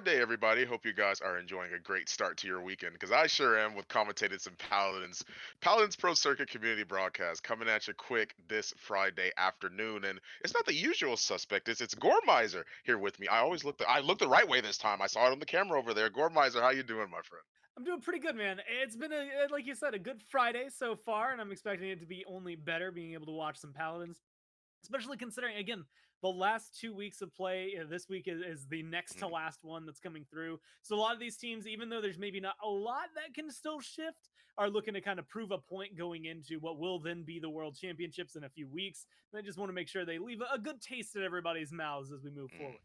Friday, everybody. Hope you guys are enjoying a great start to your weekend because I sure am with commentated some Paladins. Paladins Pro Circuit community broadcast coming at you quick this Friday afternoon. And it's not the usual suspect, it's Gormizer here with me. I looked the right way this time. I saw it on the camera over there. Gormizer, how you doing, my friend? I'm doing pretty good, man. It's been like you said, a good Friday so far, and I'm expecting it to be only better being able to watch some Paladins, especially considering again the last 2 weeks of play. This week is the next to Mhm. last one that's coming through. So a lot of these teams, even though there's maybe not a lot that can still shift, are looking to kind of prove a point going into what will then be the World Championships in a few weeks. They just want to make sure they leave a good taste in everybody's mouths as we move Mm. forward.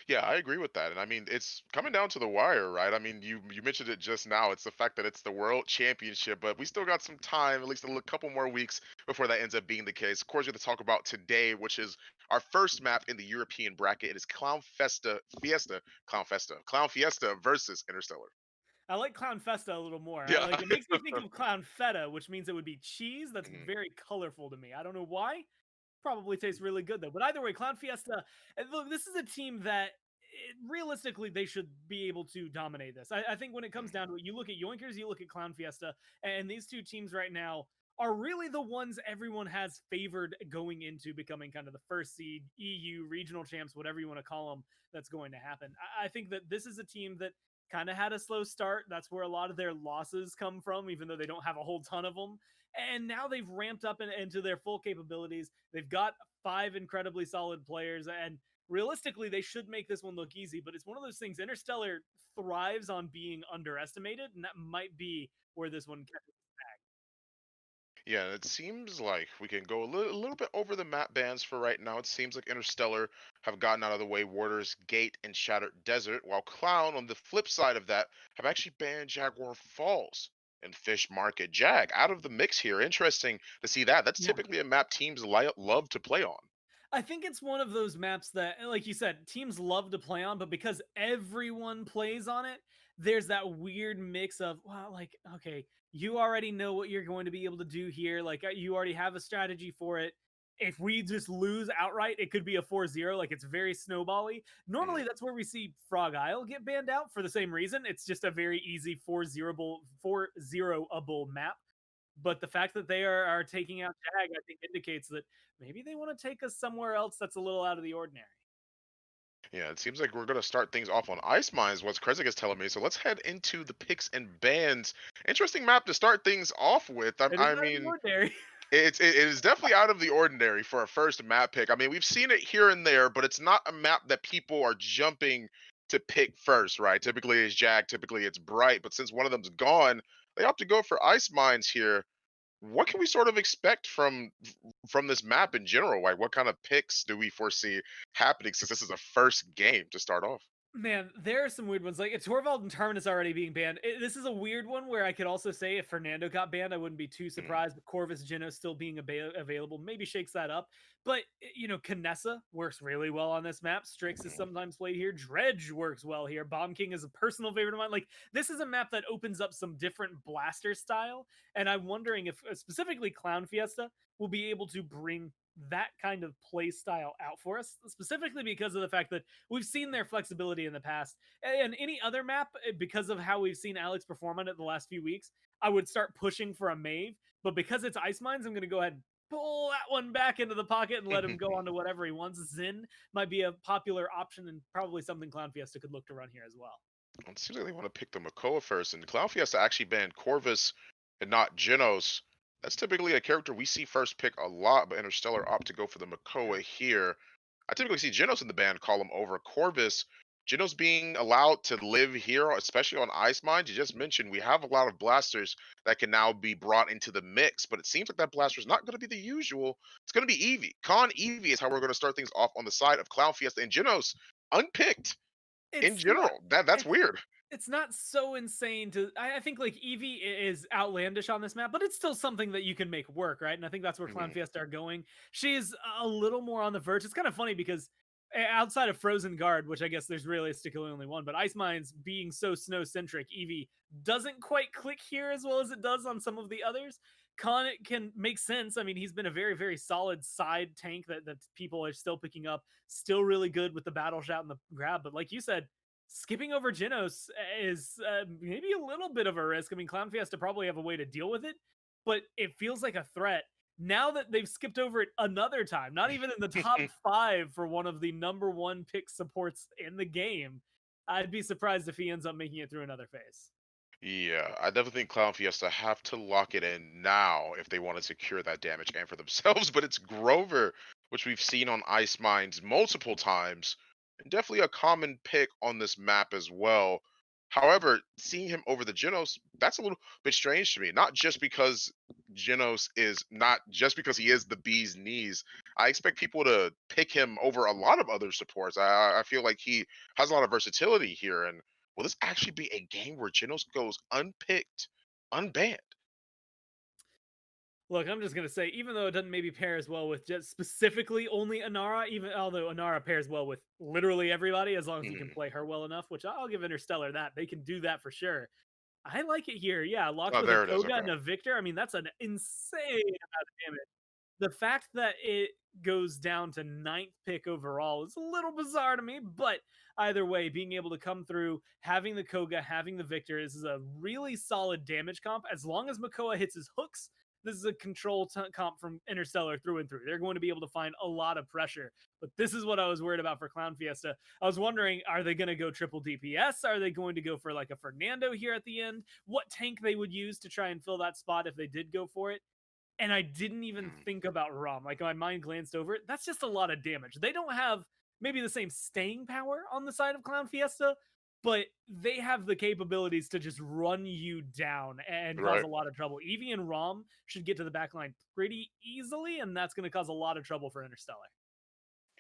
Yeah, I agree with that. And I mean, it's coming down to the wire, right? I mean, you mentioned it just now. It's the fact that it's the World Championship, but we still got some time, at least couple more weeks before that ends up being the case. Of course, we're going to talk about today, which is our first map in the European bracket. It is Clown Fiesta versus Interstellar. I like Clown Festa a little more. Yeah. Like it makes me think of Clown Feta, which means it would be cheese. That's Mhm. very colorful to me. I don't know why. Probably tastes really good though. But either way, Clown Fiesta. And look, this is a team that realistically they should be able to dominate this. I think when it comes Mhm. down to it, you look at Yoinkers, you look at Clown Fiesta, and these two teams right now are really the ones everyone has favored going into becoming kind of the first seed EU regional champs, whatever you want to call them. That's going to happen. I think that this is a team that kind of had a slow start. That's where a lot of their losses come from, even though they don't have a whole ton of them. And now they've ramped up into their full capabilities. They've got five incredibly solid players, and realistically, they should make this one look easy. But it's one of those things. Interstellar thrives on being underestimated, and that might be where this one catches. Yeah, it seems like we can go a little bit over the map bans for right now. It seems like Interstellar have gotten out of the way Warder's Gate and Shattered Desert, while Clown, on the flip side of that, have actually banned Jaguar Falls and Fish Market. Jag out of the mix here. Interesting to see that. That's Yeah. typically a map teams love to play on. I think it's one of those maps that, like you said, teams love to play on, but because everyone plays on it, there's that weird mix of, well, like, okay, you already know what you're going to be able to do here. Like, you already have a strategy for it. If we just lose outright, it could be a 4-0. Like, it's very snowbally. Mhm. Normally, that's where we see Frog Isle get banned out for the same reason. It's just a very easy 4-0-able map. But the fact that they are taking out Jag, I think indicates that maybe they wanna take us somewhere else that's a little out of the ordinary. Yeah, it seems like we're going to start things off on Ice Mines, what Krezzik is telling me. So let's head into the picks and bans. Interesting map to start things off with. I, It is I out of the mean, ordinary. it is definitely out of the ordinary for a first map pick. I mean, we've seen it here and there, but it's not a map that people are jumping to pick first, right? Typically it's Jag, typically it's Bright, but since one of them's gone, they opt to go for Ice Mines here. What can we sort of expect from this map in general? Like, what kind of picks do we foresee happening since this is a first game to start off? Man, there are some weird ones. Like Torvald and Terminus already being banned. This is a weird one where I could also say if Fernando got banned, I wouldn't be too Mm, surprised. But Corvus Gino still being available maybe shakes that up. But Canessa works really well on this map. Strix is mhm. sometimes played here. Dredge works well here. Bomb King is a personal favorite of mine. Like this is a map that opens up some different blaster style, and I'm wondering if specifically Clown Fiesta will be able to bring that kind of play style out for us, specifically because of the fact that we've seen their flexibility in the past. And any other map, because of how we've seen Alex perform on it the last few weeks, I would start pushing for a Mave. But because it's Ice Mines, I'm going to go ahead and pull that one back into the pocket and let him go on to whatever he wants. Zin might be a popular option and probably something Clown Fiesta could look to run here as well. It seems like they want to pick the Makoa first, and Clown Fiesta actually banned Corvus and not Genos. That's typically a character we see first pick a lot, but Interstellar opt to go for the Makoa here. I typically see Genos in the ban column over Corvus. Genos being allowed to live here, especially on Ice Mines. You just mentioned we have a lot of blasters that can now be brought into the mix, but it seems like that blaster is not going to be the usual. It's going to be Eevee. Con Eevee is how we're going to start things off on the side of Clown Fiesta and Genos unpicked in It's not. general. That's It's weird. it's not so insane to. I think like Eevee is outlandish on this map, but it's still something that you can make work, right? And I think that's where Clown Mhm. Fiesta are going. She's a little more on the verge. It's kind of funny because outside of Frozen Guard, which I guess there's realistically only one, but Ice Mines being so snow centric, Eevee doesn't quite click here as well as it does on some of the others. Khan can make sense. I mean, he's been a very, very solid side tank that people are still picking up, still really good with the battle shout and the grab. But like you said, skipping over Genos is maybe a little bit of a risk. I mean, Clown Fiesta probably have a way to deal with it, but it feels like a threat. Now that they've skipped over it another time, not even in the top 5 for one of the #1 pick supports in the game, I'd be surprised if he ends up making it through another phase. Yeah, I definitely think Clown Fiesta have to lock it in now if they want to secure that damage and for themselves. But it's Grover, which we've seen on Ice Mines multiple times, and definitely a common pick on this map as well. However, seeing him over the Genos, that's a little bit strange to me. Not just because Genos is not just because he is the bee's knees. I expect people to pick him over a lot of other supports. I feel like he has a lot of versatility here, and will this actually be a game where Genos goes unpicked, unbanned? Look, I'm just gonna say, even though it doesn't maybe pair as well with just specifically only Inara, even although Inara pairs well with literally everybody, as long as you can Mhm. play her well enough, which I'll give Interstellar that. They can do that for sure. I like it here. Yeah, locked Oh, with a there it is. Koga Okay. and a Victor. I mean, that's an insane amount of damage. The fact that it goes down to ninth pick overall is a little bizarre to me, but either way, being able to come through, having the Koga, having the Victor, this is a really solid damage comp. As long as Makoa hits his hooks, this is a control comp from Interstellar through and through. They're going to be able to find a lot of pressure. But this is what I was worried about for Clown Fiesta. I was wondering, are they going to go triple DPS? Are they going to go for like a Fernando here at the end? What tank they would use to try and fill that spot if they did go for it? And I didn't even Mhm. think about Rom. Like my mind glanced over it. That's just a lot of damage. They don't have maybe the same staying power on the side of Clown Fiesta, but they have the capabilities to just run you down and cause Right. a lot of trouble. Eevee and Rom should get to the back line pretty easily, and that's going to cause a lot of trouble for Interstellar.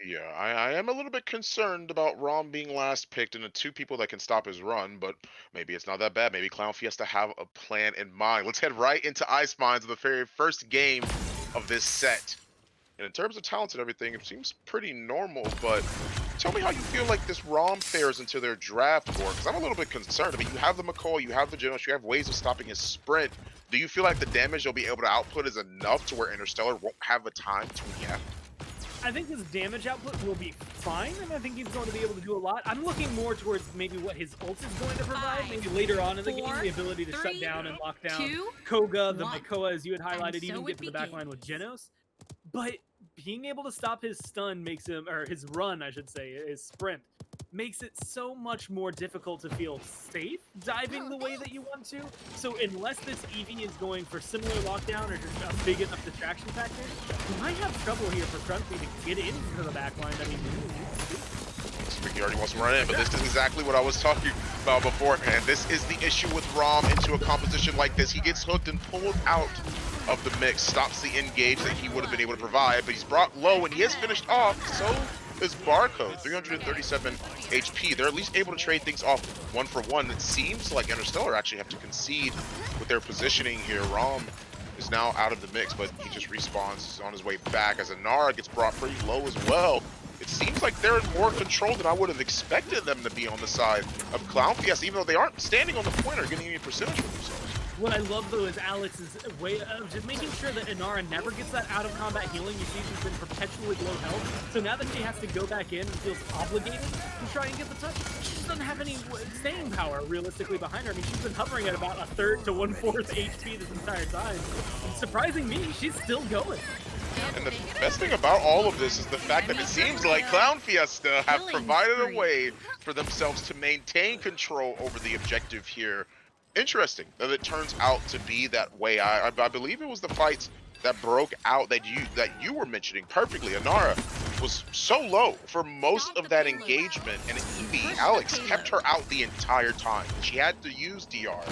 Yeah, I am a little bit concerned about Rom being last picked and the two people that can stop his run, but maybe it's not that bad. Maybe Clown Fiesta have a plan in mind. Let's head right into Ice Mines, the very first game of this set. And in terms of talents and everything, it seems pretty normal, but tell me how you feel like this ROM fares into their draft board, because I'm a little bit concerned. I mean, you have the McCall, you have the Genos, you have ways of stopping his sprint. Do you feel like the damage they'll be able to output is enough to where Interstellar won't have a time to react? I think his damage output will be fine, and I think he's going to be able to do a lot. I'm looking more towards maybe what his ult is going to provide, maybe later on in the game, the ability to shut down and lock down Koga, the Makoa, as you had highlighted, even get to the backline with Genos. But being able to stop his stun makes him, or his run, I should say, his sprint, makes it so much more difficult to feel safe diving the way that you want to. So unless this Eevee is going for similar lockdown or just a big enough distraction factor, you might have trouble here for Crunchy to get into the backline. I mean, He already wants to run in, but this is exactly what I was talking about beforehand. This is the issue with Rom into a composition like this. He gets hooked and pulled out of the mix, stops the engage that he would have been able to provide, but he's brought low and he has finished off. So is Barcode, 337 HP. They're at least able to trade things off one for one. It seems like Interstellar actually have to concede with their positioning here. Rom is now out of the mix, but he just respawns on his way back as Inara gets brought pretty low as well. It seems like they're in more control than I would have expected them to be on the side of Clown Fiesta, even though they aren't standing on the point or getting any percentage for themselves. what I love though is Alex's way of just making sure that Inara never gets that out of combat healing. You see she's been perpetually low health, so now that she has to go back in and feels obligated to try and get the touch, she just doesn't have any staying power realistically behind her. I mean, she's been hovering at about a third to 1/4 HP this entire time. And surprising me, she's still going. And the best thing about all of this is the fact that it seems like Clown Fiesta have provided a way for themselves to maintain control over the objective here. Interesting that it turns out to be that way. I believe it was the fights that broke out that you were mentioning perfectly. Inara was so low for most of that engagement, and Eevee, Alex, kept her out the entire time. She had to use DR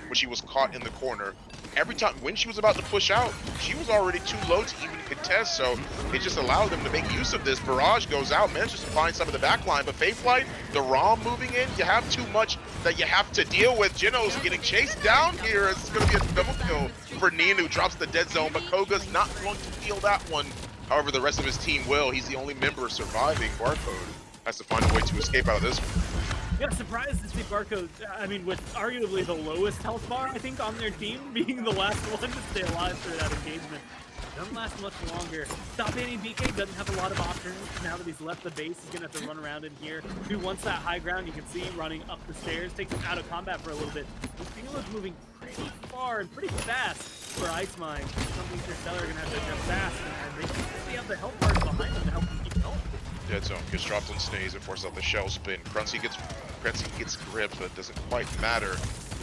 when she was caught in the corner. Every time when she was about to push out, she was already too low to even contest, so it just allowed them to make use of this. Barrage goes out, manages to find some of the back line, but Fayflight, the ROM moving in, you have too much that you have to deal with. Genos getting chased down here. It's going to be a double kill for Ninu. Drops the dead zone, but Koga's not going to feel that one. However, the rest of his team will. He's the only member surviving. Barcode has to find a way to escape out of this one. Yeah, surprised to see Barcode, I mean, with arguably the lowest health bar, I think, on their team, being the last one to stay alive through that engagement. doesn't last much longer. Stop banning BK doesn't have a lot of options now that he's left the base. He's gonna have to run around in here. Who wants that high ground? You can see running up the stairs, takes him out of combat for a little bit. The field is moving pretty far and pretty fast for Ice Mine. Something Interstellar are gonna have to adjust fast, and they really have the help bars behind them to help them keep going. Dead zone gets dropped on Snaze and forces out the shell spin. Cruncy gets gripped, but it doesn't quite matter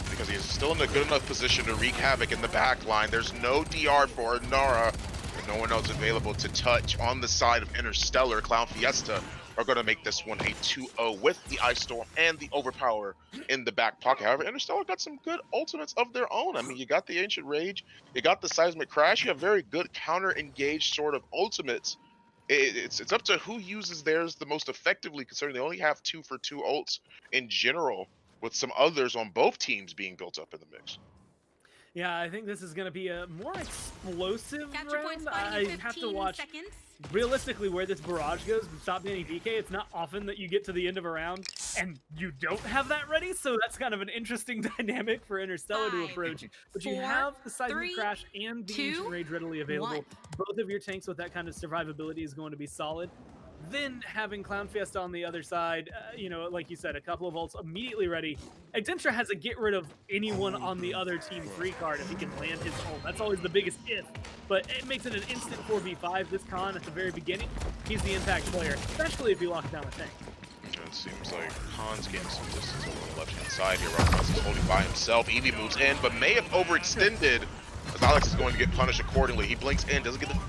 because he's still in a good enough position to wreak havoc in the back line. There's no DR for Nara, and no one else available to touch. On the side of Interstellar, Clownfiesta are going to make this one a 2-0 with the Ice Storm and the Overpower in the back pocket. However, Interstellar got some good ultimates of their own. I mean, you got the Ancient Rage, you got the Seismic Crash, you have very good counter-engaged sort of ultimates. It's up to who uses theirs the most effectively, considering they only have 2-for-2 ults in general, with some others on both teams being built up in the mix. Yeah, I think this is going to be a more explosive round. I have to watch realistically where this barrage goes. Stop banning BK. It's not often that you get to the end of a round and you don't have that ready, so that's kind of an interesting dynamic for Interstellar to approach. But you have the Seismic Crash and the Ancient Rage readily available. Both of your tanks with that kind of survivability is going to be solid. Then having Clownfiesta on the other side, you know, like you said, a couple of ults immediately ready. Exentra has a get rid of anyone on the other team free card if he can land his ult. That's always the biggest if, but it makes it an instant 4v5. This Khan at the very beginning, he's the impact player, especially if you lock down a tank. It seems like Khan's getting some distance over the left-hand side here. Rockhouse is holding by himself. Eevee moves in, but may have overextended as Alex is going to get punished accordingly. He blinks in, doesn't get the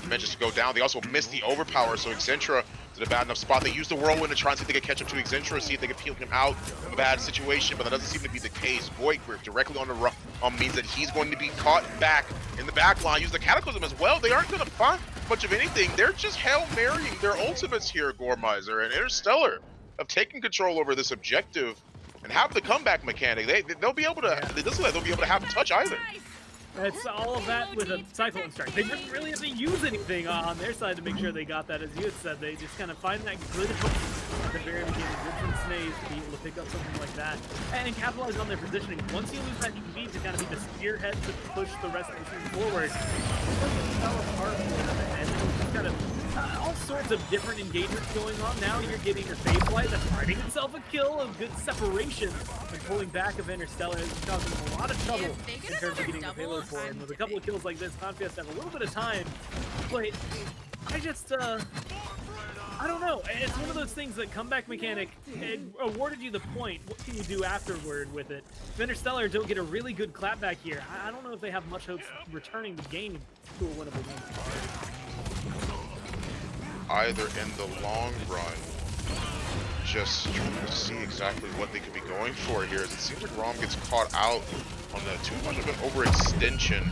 manages to go down. They also missed the overpower, so Exentra is in a bad enough spot. They use the whirlwind to try and see if they can catch up to Exentra, see if they can peel him out of a bad situation, but that doesn't seem to be the case. Void Grip directly on the run means that he's going to be caught back in the back line. Use the Cataclysm as well. They aren't going to find much of anything. They're just Hail Marrying their ultimates here, Gormizer and Interstellar have taken control over this objective and have the comeback mechanic. They'll be able to, it doesn't look like they'll be able to have touch either. It's all of that with a Cyclone Strike. They didn't really have to use anything on their side to make sure they got that. As you had said, they just kind of find that good hook at the very beginning, good from Snaze to be able to pick up something like that and capitalize on their positioning. Once you lose that EV to kind of be the spearhead to push the rest of the team forward, it fell apart for them, and kind of all sorts of different engagements going on. Now you're getting your phase flight that's finding itself a kill, a good separation, and pulling back of Interstellar is causing them a lot of trouble in terms of getting the payload for it. And with a couple of kills like this, Clownfiesta have a little bit of time, but I just, I don't know. It's one of those things that comeback mechanic, it awarded you the point. What can you do afterward with it? If Interstellar don't get a really good clapback here, I don't know if they have much hopes returning the game to a winnable game. Either in the long run, just trying to see exactly what they could be going for here. As it seems like Rom gets caught out on the too much of an overextension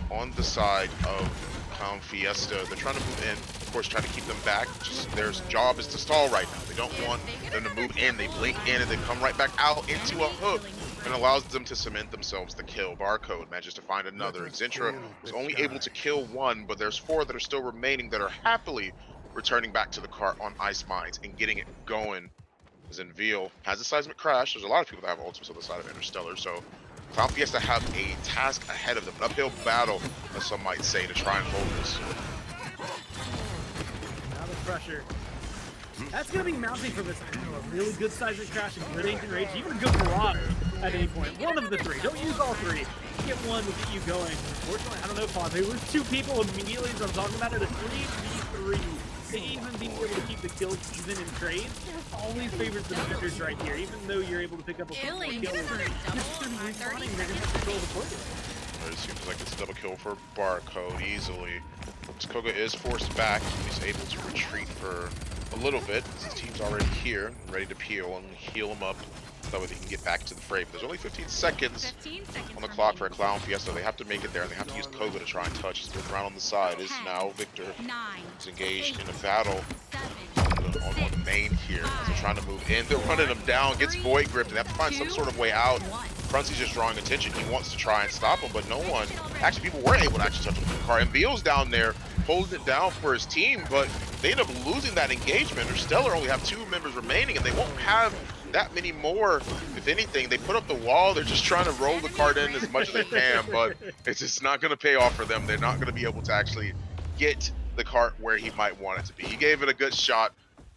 on the side of Clownfiesta. They're trying to move in, of course, trying to keep them back. Just their job is to stall right now. They don't want them to move in. They blink in and they come right back out into a hook, and allows them to cement themselves the kill. Barcode manages to find another. Exentra is only able to kill one, but there's 4 that are still remaining that are happily returning back to the cart on Ice Mines and getting it going. As Veal has a Seismic Crash. There's a lot of people that have ultimates on the side of Interstellar, so Clownfiesta have a task ahead of them, an uphill battle, as some might say, to try and hold this. Now the pressure. That's going to be mounting from this a really good Seismic Crash, a good Ancient Rage, even a good Barrage at any point. One of the 3. Don't use all 3. Get one to get you going. Unfortunately, I don't know, Pond. They lose 2 people immediately, so I'm talking about it, a 3v3. To even be able to keep the kills even in trades always favors the defenders right here. Even though you're able to pick up a couple of kills, you're just going to be respawning, they're going to have control of the point. It seems like it's a double kill for Barcode easily. Koga is forced back. He's able to retreat for a little bit. His team's already here, ready to peel and heal him up. That way they can get back to the fray. But there's only 15 seconds on the clock for a Clownfiesta. They have to make it there, and they have to use Koga to try and touch. He's moving around on the side. Is now Victor. He's engaged in a battle on the main here. As they're trying to move in. They're running him down. Gets Void Gripped, and they have to find some sort of way out. Crunchy's just drawing attention. He wants to try and stop him, but no one. Actually, people were able to actually touch him with the car. And Veal's down there holding it down for his team, but they end up losing that engagement. Interstellar only have 2 members remaining, and they won't have that many more. If anything, they put up the wall. They're just trying to roll the card in as much as they can, but it's just not going to pay off for them. They're not going to be able to actually get the cart where he might want it to be. He gave it a good shot,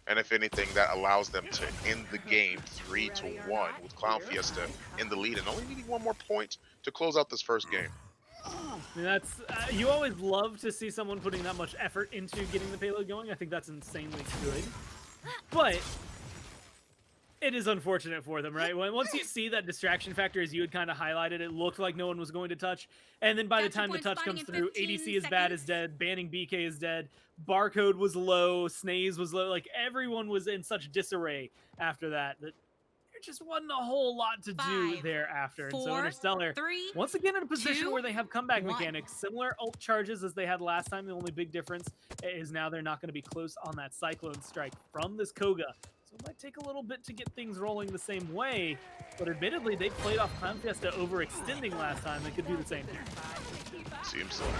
and if anything, that allows them to end the game 3-1 with Clown Fiesta in the lead and only needing one more point to close out this first game. I mean, that's you always love to see someone putting that much effort into getting the payload going. I think that's insanely good. But it is unfortunate for them, right? Once you see that distraction factor, as you had kind of highlighted, it looked like no one was going to touch. And then by the time the touch comes through, ADC is bad is dead, banning BK is dead, Barcode was low, Snaze was low. Like, everyone was in such disarray after that that there just wasn't a whole lot to do thereafter. And so Interstellar, once again, in a position where they have comeback mechanics, similar ult charges as they had last time. The only big difference is now they're not going to be close on that Cyclone Strike from this Koga. So it might take a little bit to get things rolling the same way, but admittedly, they played off Clownfiesta overextending last time. They could do the same here. Seems like,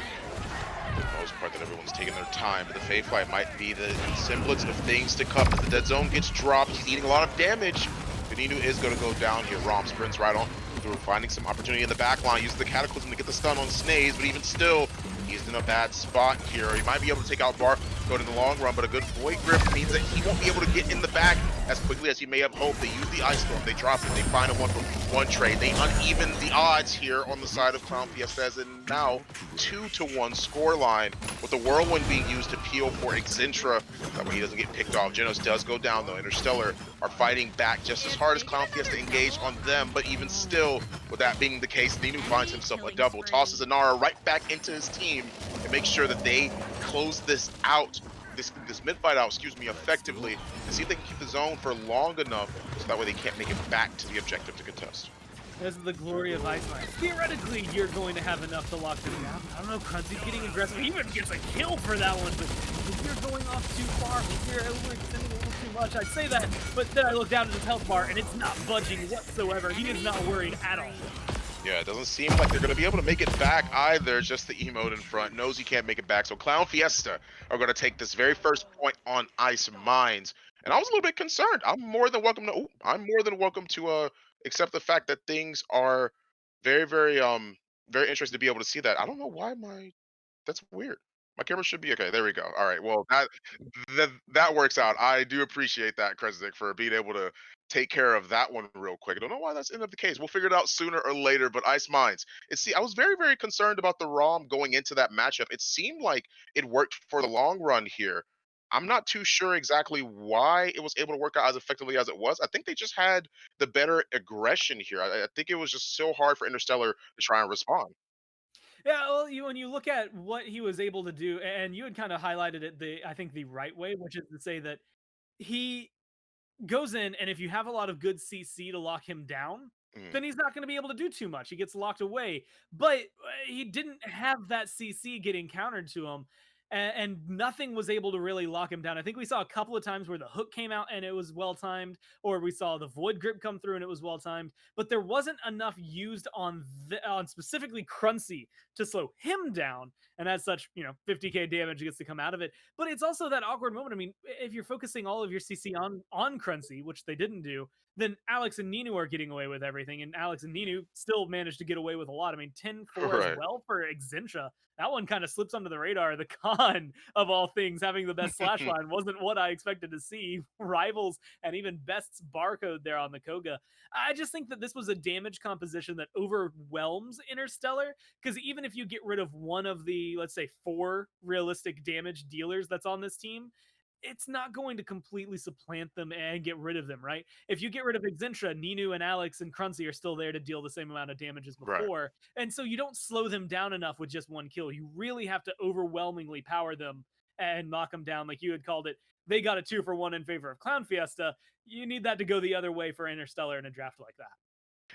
for the most part, that everyone's taking their time, but the Fayfly might be the semblance of things to come as the dead zone gets dropped. He's eating a lot of damage. Beninu is going to go down here. Rom sprints right on through, finding some opportunity in the back line, using the Cataclysm to get the stun on Snaze, but even still, he's in a bad spot here. He might be able to take out Bar, go in the long run, but a good Void Grip means that he won't be able to get in the back as quickly as he may have hoped. They use the Ice Storm, they drop it, they find a 1-for-1 trade. They uneven the odds here on the side of Clown Fiesta, as in now 2-1 scoreline, with the Whirlwind being used to peel for Excentra. That way he doesn't get picked off. Genos does go down though. Interstellar are fighting back just as hard as Clown Fiesta engaged on them, but even still, with that being the case, Ninu finds himself a double, tosses Inara right back into his team, and makes sure that they close this out, this mid-fight out, effectively, and see if they can keep the zone for long enough so that way they can't make it back to the objective to contest. This is the glory of Iceland. Theoretically, you're going to have enough to lock them down. I don't know, Crunzy's getting aggressive. He even gets a kill for that one, but if you're going off too far, if you're overextending a little too much, I'd say that, but then I look down at his health bar, and it's not budging whatsoever. He is not worried at all. Yeah, it doesn't seem like they're going to be able to make it back either. Just the emote in front. Knows he can't make it back. So Clown Fiesta are going to take this very first point on Ice Mines. And I was a little bit concerned. I'm more than welcome to accept the fact that things are very, very interesting to be able to see that. I don't know why that's weird. My camera should be okay. There we go. All right. Well, that works out. I do appreciate that, Kresnik, for being able to take care of that one real quick. I don't know why that's ended up the case. We'll figure it out sooner or later. But Ice Mines, I was very, very concerned about the ROM going into that matchup. It seemed like it worked for the long run here. I'm not too sure exactly why it was able to work out as effectively as it was. I think they just had the better aggression here. I think it was just so hard for Interstellar to try and respond. Yeah, well, when you look at what he was able to do, and you had kind of highlighted it, I think the right way, which is to say that he goes in, and if you have a lot of good CC to lock him down, Mm, then he's not going to be able to do too much. He gets locked away. But he didn't have that CC getting countered to him, and nothing was able to really lock him down. I think we saw a couple of times where the hook came out and it was well timed, or we saw the void grip come through and it was well timed. But there wasn't enough used on specifically Cruncy to slow him down, and as such, 50k damage gets to come out of it. But it's also that awkward moment. I mean, if you're focusing all of your CC on Cruncy, which they didn't do, then Alex and Ninu are getting away with everything, and Alex and Ninu still managed to get away with a lot. I mean, 10-4 as right. well for Excentra. That one kind of slips under the radar. The con of all things, having the best slash line, wasn't what I expected to see. Rivals and even Best's barcode there on the Koga. I just think that this was a damage composition that overwhelms Interstellar, because even if you get rid of one of the, let's say, 4 realistic damage dealers that's on this team, it's not going to completely supplant them and get rid of them, right? If you get rid of Excentra, Ninu and Alex and Cruncy are still there to deal the same amount of damage as Right. before. And so you don't slow them down enough with just one kill. You really have to overwhelmingly power them and knock them down, like you had called it. They got a 2-for-1 in favor of Clown Fiesta. You need that to go the other way for Interstellar in a draft like that.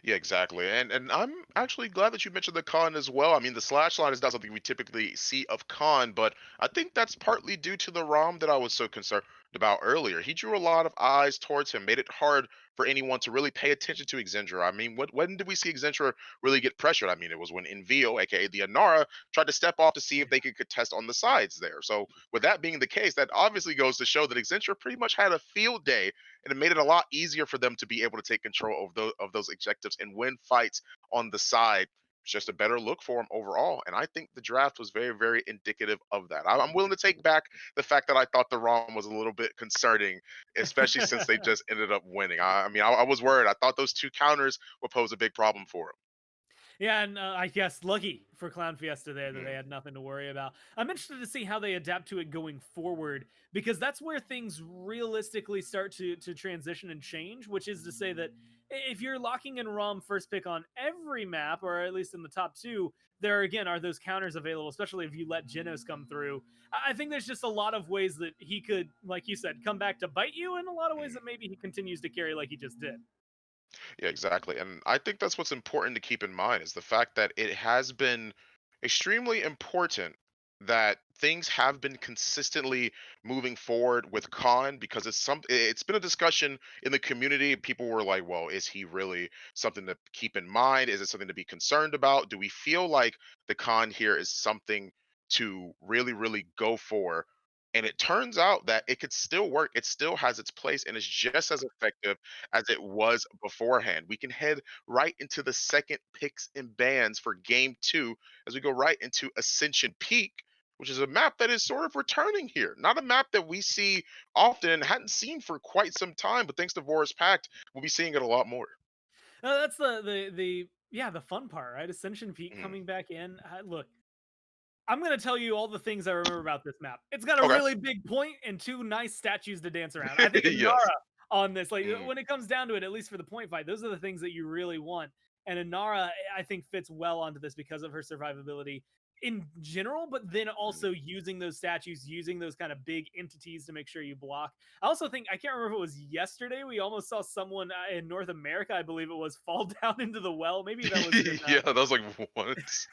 Yeah, exactly. And I'm actually glad that you mentioned the con as well. I mean, the slash line is not something we typically see of con, but I think that's partly due to the ROM that I was so concerned. about earlier. He drew a lot of eyes towards him, made it hard for anyone to really pay attention to Exandra. I mean, when did we see Exandra really get pressured? I mean, it was when Envio, aka the Anara, tried to step off to see if they could contest on the sides there. So, with that being the case, that obviously goes to show that Exandra pretty much had a field day, and it made it a lot easier for them to be able to take control of those objectives and win fights on the side. It's just a better look for him overall. And I think the draft was very, very indicative of that. I'm willing to take back the fact that I thought the ROM was a little bit concerning, especially since they just ended up winning. I mean, I was worried. I thought those two counters would pose a big problem for Yeah, and I guess lucky for Clown Fiesta there that they him. had nothing to worry about. I'm interested to see how they adapt to it going forward because that's where things realistically start to transition and change. Which is to say that if you're locking in Rom first pick on every map, or at least in the top two, there again are those counters available, especially if you let Genos come through. I think there's just a lot of ways that he could, like you said, come back to bite you, and a lot of ways Mhm. that maybe he continues to carry like he just did. Yeah, exactly. And I think that's what's important to keep in mind is the fact that it has been extremely important that things have been consistently moving forward with Khan because it's been a discussion in the community. People were like, well, is he really something to keep in mind? Is it something to be concerned about? Do we feel like the Khan here is something to really, really go for? And it turns out that it could still work. It still has its place and it's just as effective as it was beforehand. We can head right into the second picks and bans for game two as we go right into Ascension Peak, which is a map that is sort of returning here. Not a map that we see often and hadn't seen for quite some time, but thanks to Vora's Pact, we'll be seeing it a lot more. That's the yeah, the fun part, right? Ascension Peak Mm, coming back in. Look, I'm gonna tell you all the things I remember about this map. It's got a okay. really big point and two nice statues to dance around. I think Yes. Inara on this, like Mm, when it comes down to it, at least for the point fight, those are the things that you really want. And Inara, I think, fits well onto this because of her survivability in general, but then mm. also using those statues, using those kind of big entities to make sure you block. I also think I can't remember if it was yesterday we almost saw someone in North America, I believe it was, fall down into the well. Maybe that was in Yeah, that was like once.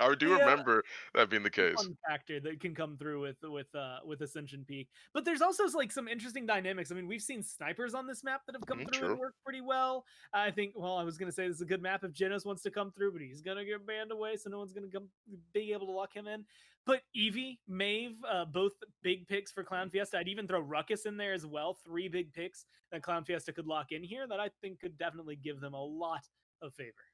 I do yeah, remember that being the case. fun factor that can come through with Ascension Peak. But there's also like some interesting dynamics. I mean, we've seen snipers on this map that have come Mhm, through and true. worked pretty well. I think. Well, I was gonna say this is a good map if Genos wants to come through, but he's gonna get banned away, so no one's gonna come be able to lock him in. But Eevee, Maeve, both big picks for Clown Fiesta. I'd even throw Ruckus in there as well. Three big picks that Clown Fiesta could lock in here that I think could definitely give them a lot of favor.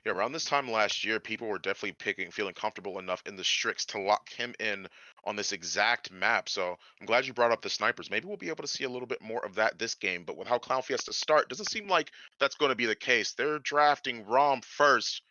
Yeah, around this time last year, people were definitely feeling comfortable enough in the Strix to lock him in on this exact map. So I'm glad you brought up the snipers. Maybe we'll be able to see a little bit more of that this game. But with how Clown Fiesta start, doesn't seem like that's going to be the case. They're drafting Rom first,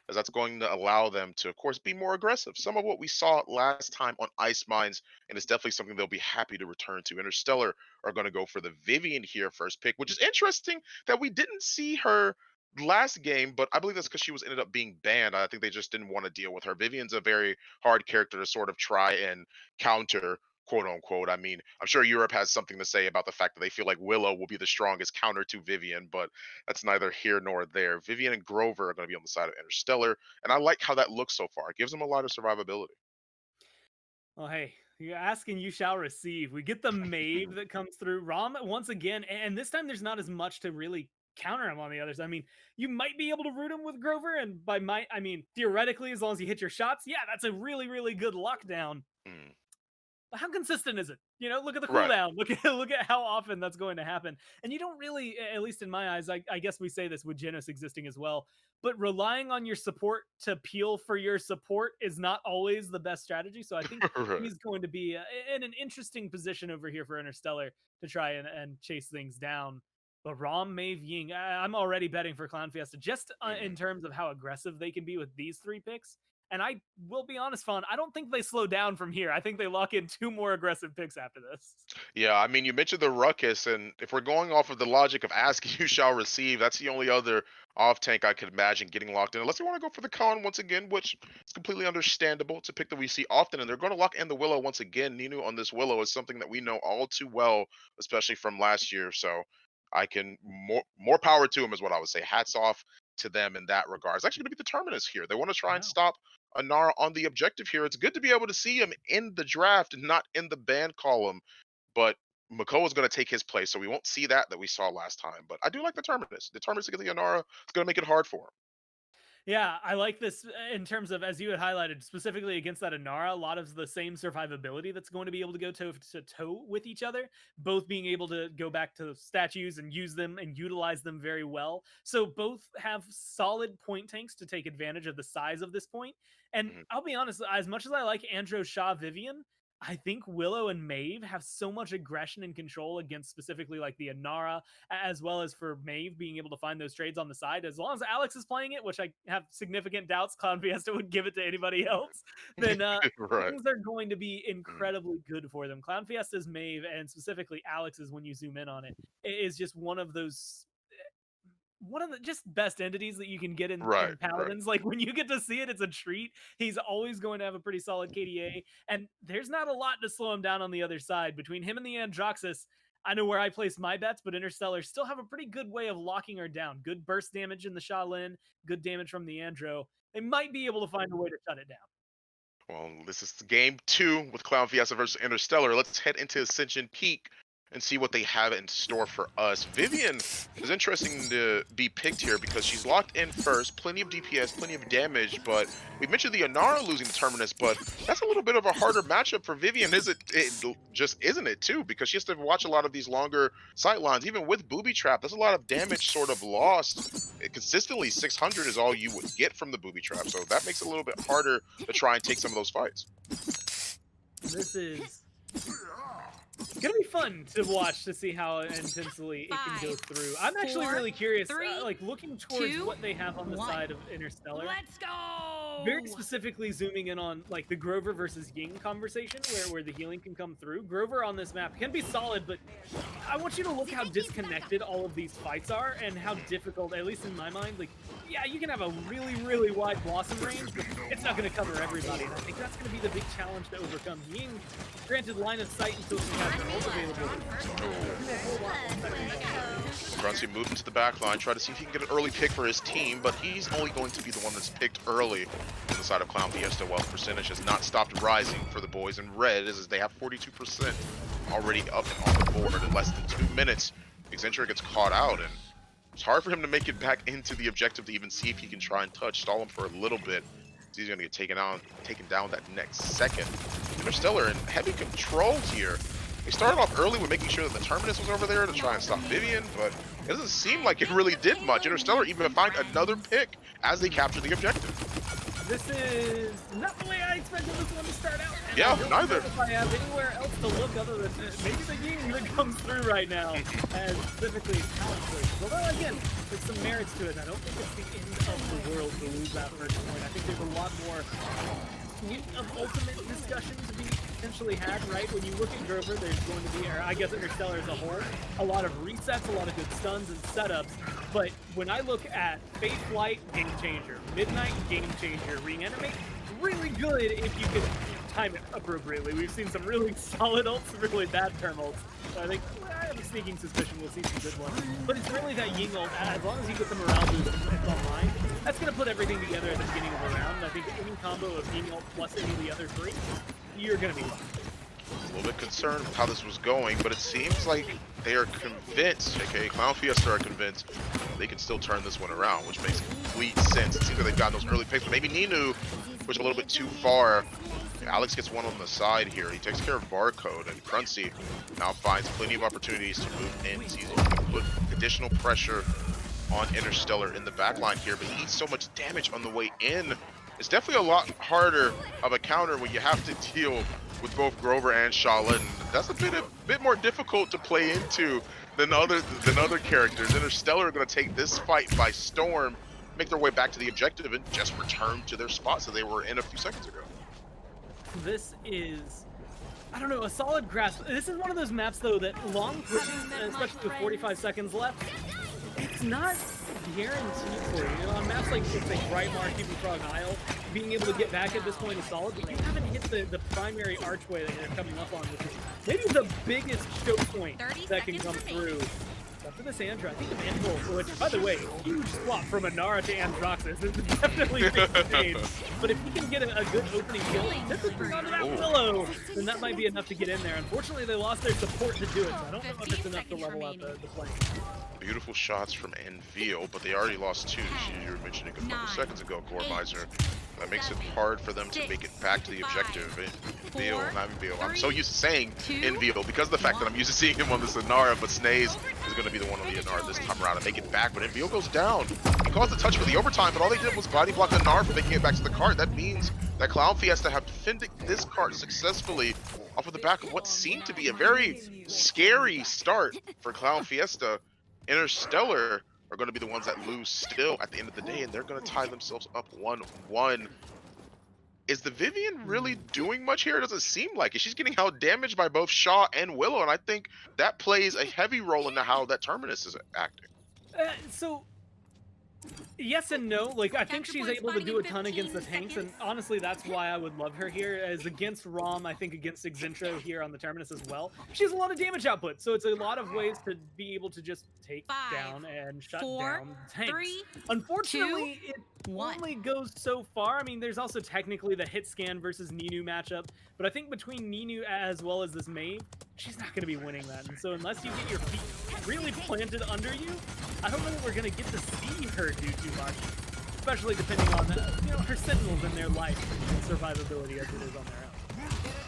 as that's going to allow them to, of course, be more aggressive. Some of what we saw last time on Ice Mines, and it's definitely something they'll be happy to return to. Interstellar are going to go for the Vivian here first pick, which is interesting that we didn't see her last game, but I believe that's because she was ended up being banned. I think they just didn't want to deal with her. Vivian's a very hard character to sort of try and counter, quote unquote. I mean, I'm sure Europe has something to say about the fact that they feel like Willow will be the strongest counter to Vivian, but that's neither here nor there. Vivian and Grover are going to be on the side of Interstellar, and I like how that looks so far. It gives them a lot of survivability. Well, hey, you ask and you shall receive. We get the Mave that comes through. Rom once again, and this time there's not as much to really counter him on the others. I mean, you might be able to root him with Grover, and by might I mean theoretically, as long as you hit your shots, yeah, that's a really, really good lockdown. Mm, But how consistent is it? You know, look at the right. cooldown. Look at how often that's going to happen. And you don't really, at least in my eyes, I guess we say this with Genos existing as well. But relying on your support to peel for your support is not always the best strategy. So I think Right. he's going to be in an interesting position over here for Interstellar to try and chase things down. But Rom, Mave, Ying, I'm already betting for Clown Fiesta just in Mhm. terms of how aggressive they can be with these three picks. And I will be honest, Fawn, I don't think they slow down from here. I think they lock in two more aggressive picks after this. Yeah, I mean, you mentioned the ruckus, and if we're going off of the logic of ask, you shall receive, that's the only other off tank I could imagine getting locked in, unless they want to go for the con once again, which is completely understandable. It's a pick that we see often, and they're going to lock in the Willow once again. Ninu on this Willow is something that we know all too well, especially from last year. So I can more power to him is what I would say. Hats off to them in that regard. It's actually going to be the terminus here. They want to try and Wow. stop Anara on the objective here. It's good to be able to see him in the draft and not in the ban column, but Makoa is going to take his place, so we won't see that we saw last time. But I do like the Terminus. The Terminus against the Anara is going to make it hard for him. Yeah, I like this in terms of, as you had highlighted, specifically against that Inara, a lot of the same survivability that's going to be able to go toe to toe with each other, both being able to go back to statues and use them and utilize them very well. So both have solid point tanks to take advantage of the size of this point. And Mhm. I'll be honest, as much as I like Andro, Shaw, Vivian, I think Willow and Maeve have so much aggression and control against specifically like the Inara, as well as for Maeve being able to find those trades on the side. As long as Alex is playing it, which I have significant doubts Clown Fiesta would give it to anybody else, then Right. things are going to be Mhm. incredibly good for them. Clown Fiesta's Maeve, and specifically Alex's, when you zoom in on it, is just one of the just best entities that you can get Right. in Right. Paladins. Like when you get to see it, it's a treat. He's always going to have a pretty solid KDA, and there's not a lot to slow him down on the other side. Between him and the Androxus, I know where I place my bets, but Interstellar still have a pretty good way of locking her down. Good burst damage in the Shaolin, good damage from the Andro. They might be able to find a way to shut it down. Well, this is game two with Clown Fiesta versus Interstellar. Let's head into Ascension Peak and see what they have in store for us. Vivian is interesting to be picked here because she's locked in first, plenty of DPS, plenty of damage, but we mentioned the Anara losing the Terminus, but that's a little bit of a harder matchup for Vivian, is it? It just isn't it too, because she has to watch a lot of these longer sight lines. Even with Booby Trap, there's a lot of damage sort of lost. Consistently 600 is all you would get from the Booby Trap, so that makes it a little bit harder to try and take some of those fights. This is gonna be fun to watch to see how intensely it can go through. I'm actually really curious, like looking towards what they have on the side of Interstellar. Let's go! Very specifically zooming in on like the Grover versus Ying conversation, where the healing can come through. Grover on this map can be solid, but I want you to look how disconnected all of these fights are and how difficult, at least in my mind, like, yeah, you can have a really, really wide blossom range, but it's not going to cover everybody. And I think that's going to be the big challenge to overcome. Ying, granted line of sight until she has the ult available. Gruncy moved into the back line, try to see if he can get an early pick for his team, but he's only going to be the one that's picked early on the side of Clown Fiesta, while the percentage has not stopped rising for the boys in red, as they have 42% already up and on the board in less than 2 minutes. Accenture gets caught out, and it's hard for him to make it back into the objective to even see if he can try and stall him for a little bit. He's going to get taken down that next second. Interstellar in heavy control here. They started off early with making sure that the Terminus was over there to try and stop Vivian, but it doesn't seem like it really did much. Interstellar even find another pick as they capture the objective. This is not the way I expected this one to start out. And Yeah, I don't neither. know if I have anywhere else to look other than maybe the Ying that comes through right now, as specifically talent choices. Although again, there's some merits to it. I don't think it's the end of the world to lose that first point. I think there's a lot more of ultimate discussion to be potentially had, right? When you look at Grover, there's going to be, or I guess Interstellar as a whole, a lot of resets, a lot of good stuns and setups. But when I look at Fate Flight, game changer, Midnight, game changer, Reanimate, really good if you could time it appropriately. We've seen some really solid ults, some really bad term ults. So I think I have a sneaking suspicion we'll see some good ones. But it's really that Ying ult, as long as you get the morale boost it's online, that's going to put everything together at the beginning of the round. And I think any combo of Ying ult plus any of the other three, you're going to be fine. A little bit concerned with how this was going, but it seems like they are convinced, aka Clown Fiesta are convinced, they can still turn this one around, which makes complete sense. It seems like they've gotten those early picks, but maybe Ninu was a little bit too far. Alex gets one on the side here. He takes care of Barcode, and Cruncy now finds plenty of opportunities to move in. He's going to put additional pressure on Interstellar in the backline here, but he eats so much damage on the way in. It's definitely a lot harder of a counter when you have to deal with both Grover and Shaolin. That's a bit more difficult to play into than other characters. Interstellar are going to take this fight by storm, make their way back to the objective, and just return to their spots that they were in a few seconds ago. This is, I don't know, a solid grasp. This is one of those maps, though, that long pushes, especially with 45 seconds left, it's not guaranteed for you. You know, on maps like, say, Brightmark, even Frog Isle, being able to get back at this point is solid, but you haven't hit the primary archway that you're coming up on, which is maybe the biggest choke point that can come through. After this Andra, I think of Anvil, which, by the way, huge swap from Inara to Androxus. This is definitely big change. But if he can get a good opening kill, typically onto that Willow, then that might be enough to get in there. Unfortunately, they lost their support to do it, so I don't know if it's enough to level out the plane. Beautiful shots from Envil, but they already lost 2, as you were mentioning a couple seconds ago, Goremizer. That makes it hard for them to make it back to the objective. I'm so used to saying Envil because of the fact that I'm used to seeing him on this Inara, but Snaze is going to be the one on the Inara this time around and make it back. But Envil goes down. He caused a touch for the overtime, but all they did was body block the Inara from making it back to the cart. That means that Clownfiesta have defended this cart successfully off of the back of what seemed to be a very scary start for Clownfiesta. Interstellar are going to be the ones that lose still at the end of the day, and they're going to tie themselves up 1-1. Is the Vivian really doing much here? It doesn't seem like it. She's getting held damaged by both Shaw and Willow, and I think that plays a heavy role into how that Terminus is acting. So, yes and no. Like, I think she's able to do a ton against the tanks, and honestly, that's why I would love her here. As against Rom, I think against Xintro here on the Terminus as well. She has a lot of damage output, so it's a lot of ways to be able to just take down and shut down tanks. Unfortunately, it only goes so far. I mean, there's also technically the hit scan versus Ninu matchup, but I think between Ninu as well as this Maeve, she's not going to be winning that. And so unless you get your feet really planted under you, I don't know that we're going to get to see her do too much, especially depending on her Sentinels and their life and survivability as it is on their own.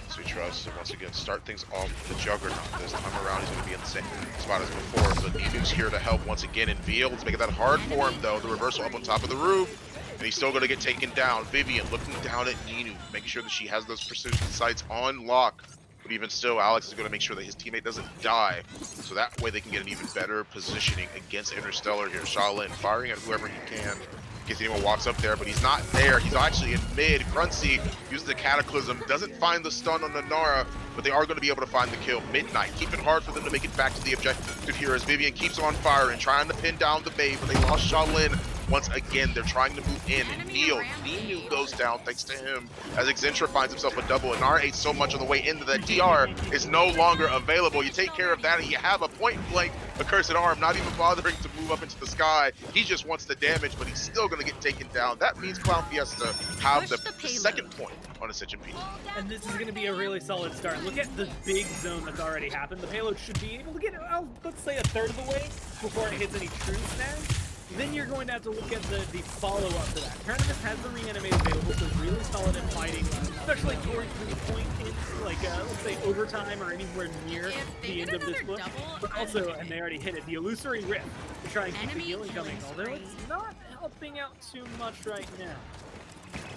So we trust, once again, start things off with the Juggernaut. This time around, he's going to be in the same spot as before, but Ninu's here to help once again. Envil, it's making that hard for him, though. The reversal up on top of the roof, and he's still going to get taken down. Vivian looking down at Ninu, making sure that she has those precision sights on lock. But even still, Alex is going to make sure that his teammate doesn't die, so that way they can get an even better positioning against Interstellar here. Shaolin firing at whoever he can. In case anyone walks up there, but he's not there. He's actually in mid. Gruncy uses the Cataclysm, doesn't find the stun on the Nara, but they are going to be able to find the kill. Midnight, keep it hard for them to make it back to the objective here as Vivian keeps on fire and trying to pin down the Maeve, but they lost Shaolin. Once again, they're trying to move in. Ninu goes down thanks to him as Xintra finds himself a double, and R8 so much on the way into that DR is no longer available. You take care of that and you have a point blank accursed arm, not even bothering to move up into the sky. He just wants the damage, but he's still going to get taken down. That means Clownfiesta have the second point on Ascension P. And this is going to be a really solid start. Look at the big zone that's already happened. The payload should be able to get, let's say, a third of the way before it hits any true snags. Then you're going to have to look at the follow-up to that. Terminus has the reanimate available, so it's really solid in fighting, especially towards the point in, like, let's say, overtime or anywhere near the end of this book. But also, and they already hit it, the Illusory Rift to try and keep the healing coming, although it's not helping out too much right now.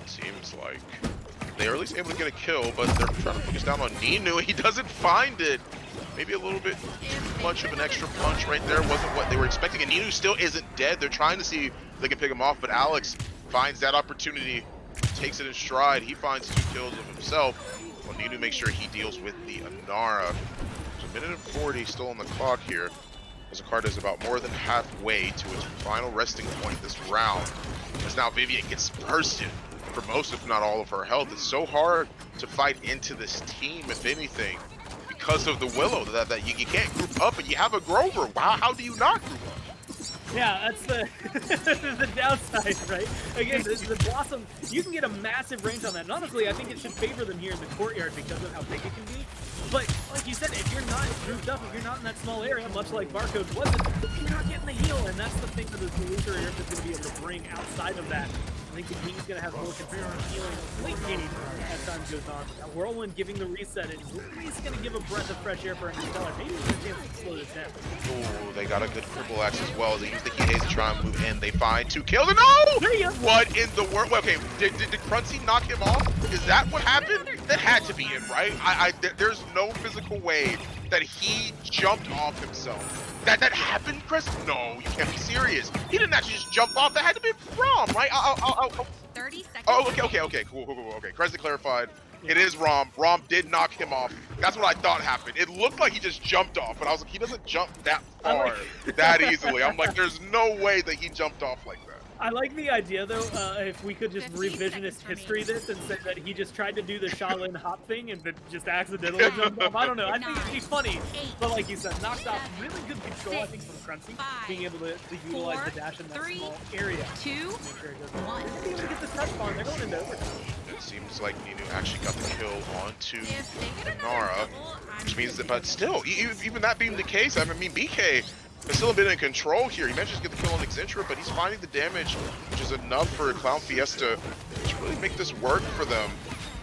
Seems like they are at least able to get a kill, but they're trying to focus down on Ninu. He doesn't find it. Maybe a little bit too much of an extra punch right there. Wasn't what they were expecting. And Ninu still isn't dead. They're trying to see if they can pick him off, but Alex finds that opportunity, takes it in stride. He finds 2 kills of himself, while Ninu makes sure he deals with the Inara. So a minute and 40 still on the clock here, as the card is about more than halfway to its final resting point this round. As now Vivian gets bursted for most, if not all, of her health. It's so hard to fight into this team, if anything, because of the Willow, that you can't group up, and you have a Grover. How do you not group up? Yeah, that's the the downside, right? Again, the Blossom, you can get a massive range on that. And honestly, I think it should favor them here in the courtyard because of how big it can be. But like you said, if you're not grouped up, if you're not in that small area, much like Barcode wasn't, you're not getting the heal. And that's the thing that this Illusory Rift is going to be able to bring outside of that. I think the King's going to have more consistent healing late game as time goes on. Now, Whirlwind giving the reset is at least going to give a breath of fresh air for Interstellar. Maybe even a chance to slow this down. Oh, they got a good cripple axe as well. They use the Heat Haze to try and move in. They find 2 kills. No! What in the world? Okay, did Cruncy knock him off? Is that what happened? That had to be it, right? There's no physical way that he jumped off himself. That happened, Chris? No, you can't be serious. He didn't actually just jump off. That had to be Rom, right? 30 seconds. Oh, okay, cool. Okay, Chris clarified. It is Rom. Rom did knock him off. That's what I thought happened. It looked like he just jumped off, but I was like, he doesn't jump that far, that easily. I'm like, there's no way that he jumped off like that. I like the idea though, if we could just 15 revisionist seconds history remaining. this and say that he just tried to do the Shaolin hop thing and then just accidentally jumped off. I don't know. I think it'd be funny. But like you said, knocked off really good control, I think, from Crunchy, being able to utilize the dash in that small area. 2, Make sure it goes 1. be able to get this touch spawn. They're going into overtime. It seems like Ninu actually got the kill onto If they get Nara, another double, which I'm means that, but still, even that being the case, I mean, BK has still been in control here. He manages to get the kill on Excentra, but he's finding the damage, which is enough for Clownfiesta to really make this work for them.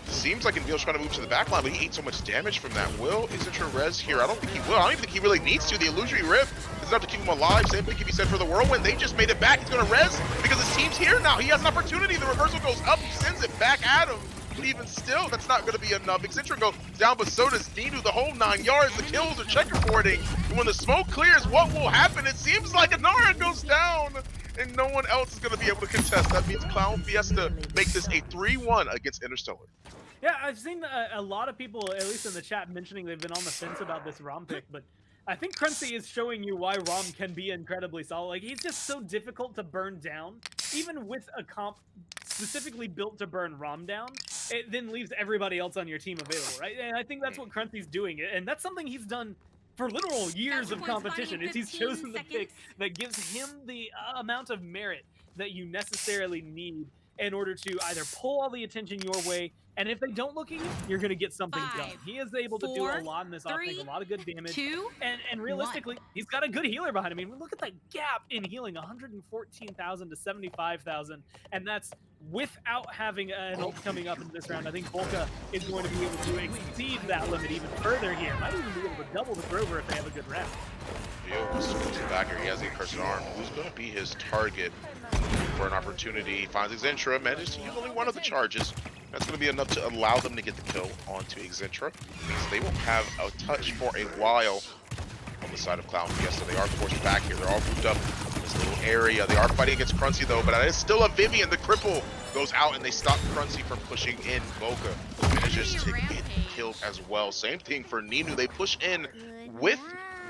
Seems like Enveil's trying to move to the back line, but he ate so much damage from that. Will Excentra res here? I don't think he will. I don't even think he really needs to. The Illusory Rift is enough to keep him alive. Same thing can be said for the Whirlwind. They just made it back. He's going to res because his team's here now. He has an opportunity. The reversal goes up. He sends it back at him. But even still, that's not going to be enough. Excentra goes down, but so does Ninu. The whole 9 yards. The kills are checkerboarding. And when the smoke clears, what will happen? It seems like Anara goes down, and no one else is going to be able to contest. That means Clownfiesta make this a 3-1 against Interstellar. Yeah, I've seen a lot of people, at least in the chat, mentioning they've been on the fence about this ROM pick, but I think Crunchy is showing you why ROM can be incredibly solid. Like, he's just so difficult to burn down, even with a comp specifically built to burn ROM down. It then leaves everybody else on your team available, right? And I think that's what Crunchy's doing, and that's something he's done for literal years of competition. It's he's chosen the pick that gives him the amount of merit that you necessarily need in order to either pull all the attention your way, and if they don't look at you, you're going to get something done. He is able to do a lot in this offense, a lot of good damage. 2, and realistically, he's got a good healer behind him. I mean, look at that gap in healing, 114,000 to 75,000, and that's without having an ult coming up in this round. I think Volca is going to be able to exceed that limit even further here. Might even be able to double the Grover if they have a good round. Wants to the back here. He has the accursed arm. Who's going to be his target for an opportunity? He finds Excentra, manages to use only one of the charges. That's going to be enough to allow them to get the kill onto Excentra. Means they won't have a touch for a while on the side of Clownfiesta. They are forced back here. They're all moved up in this little area. They are fighting against Crunchy though, but it is still a Vivian. The cripple goes out and they stop Crunchy from pushing in. Volca manages to get killed as well. Same thing for Ninu. They push in with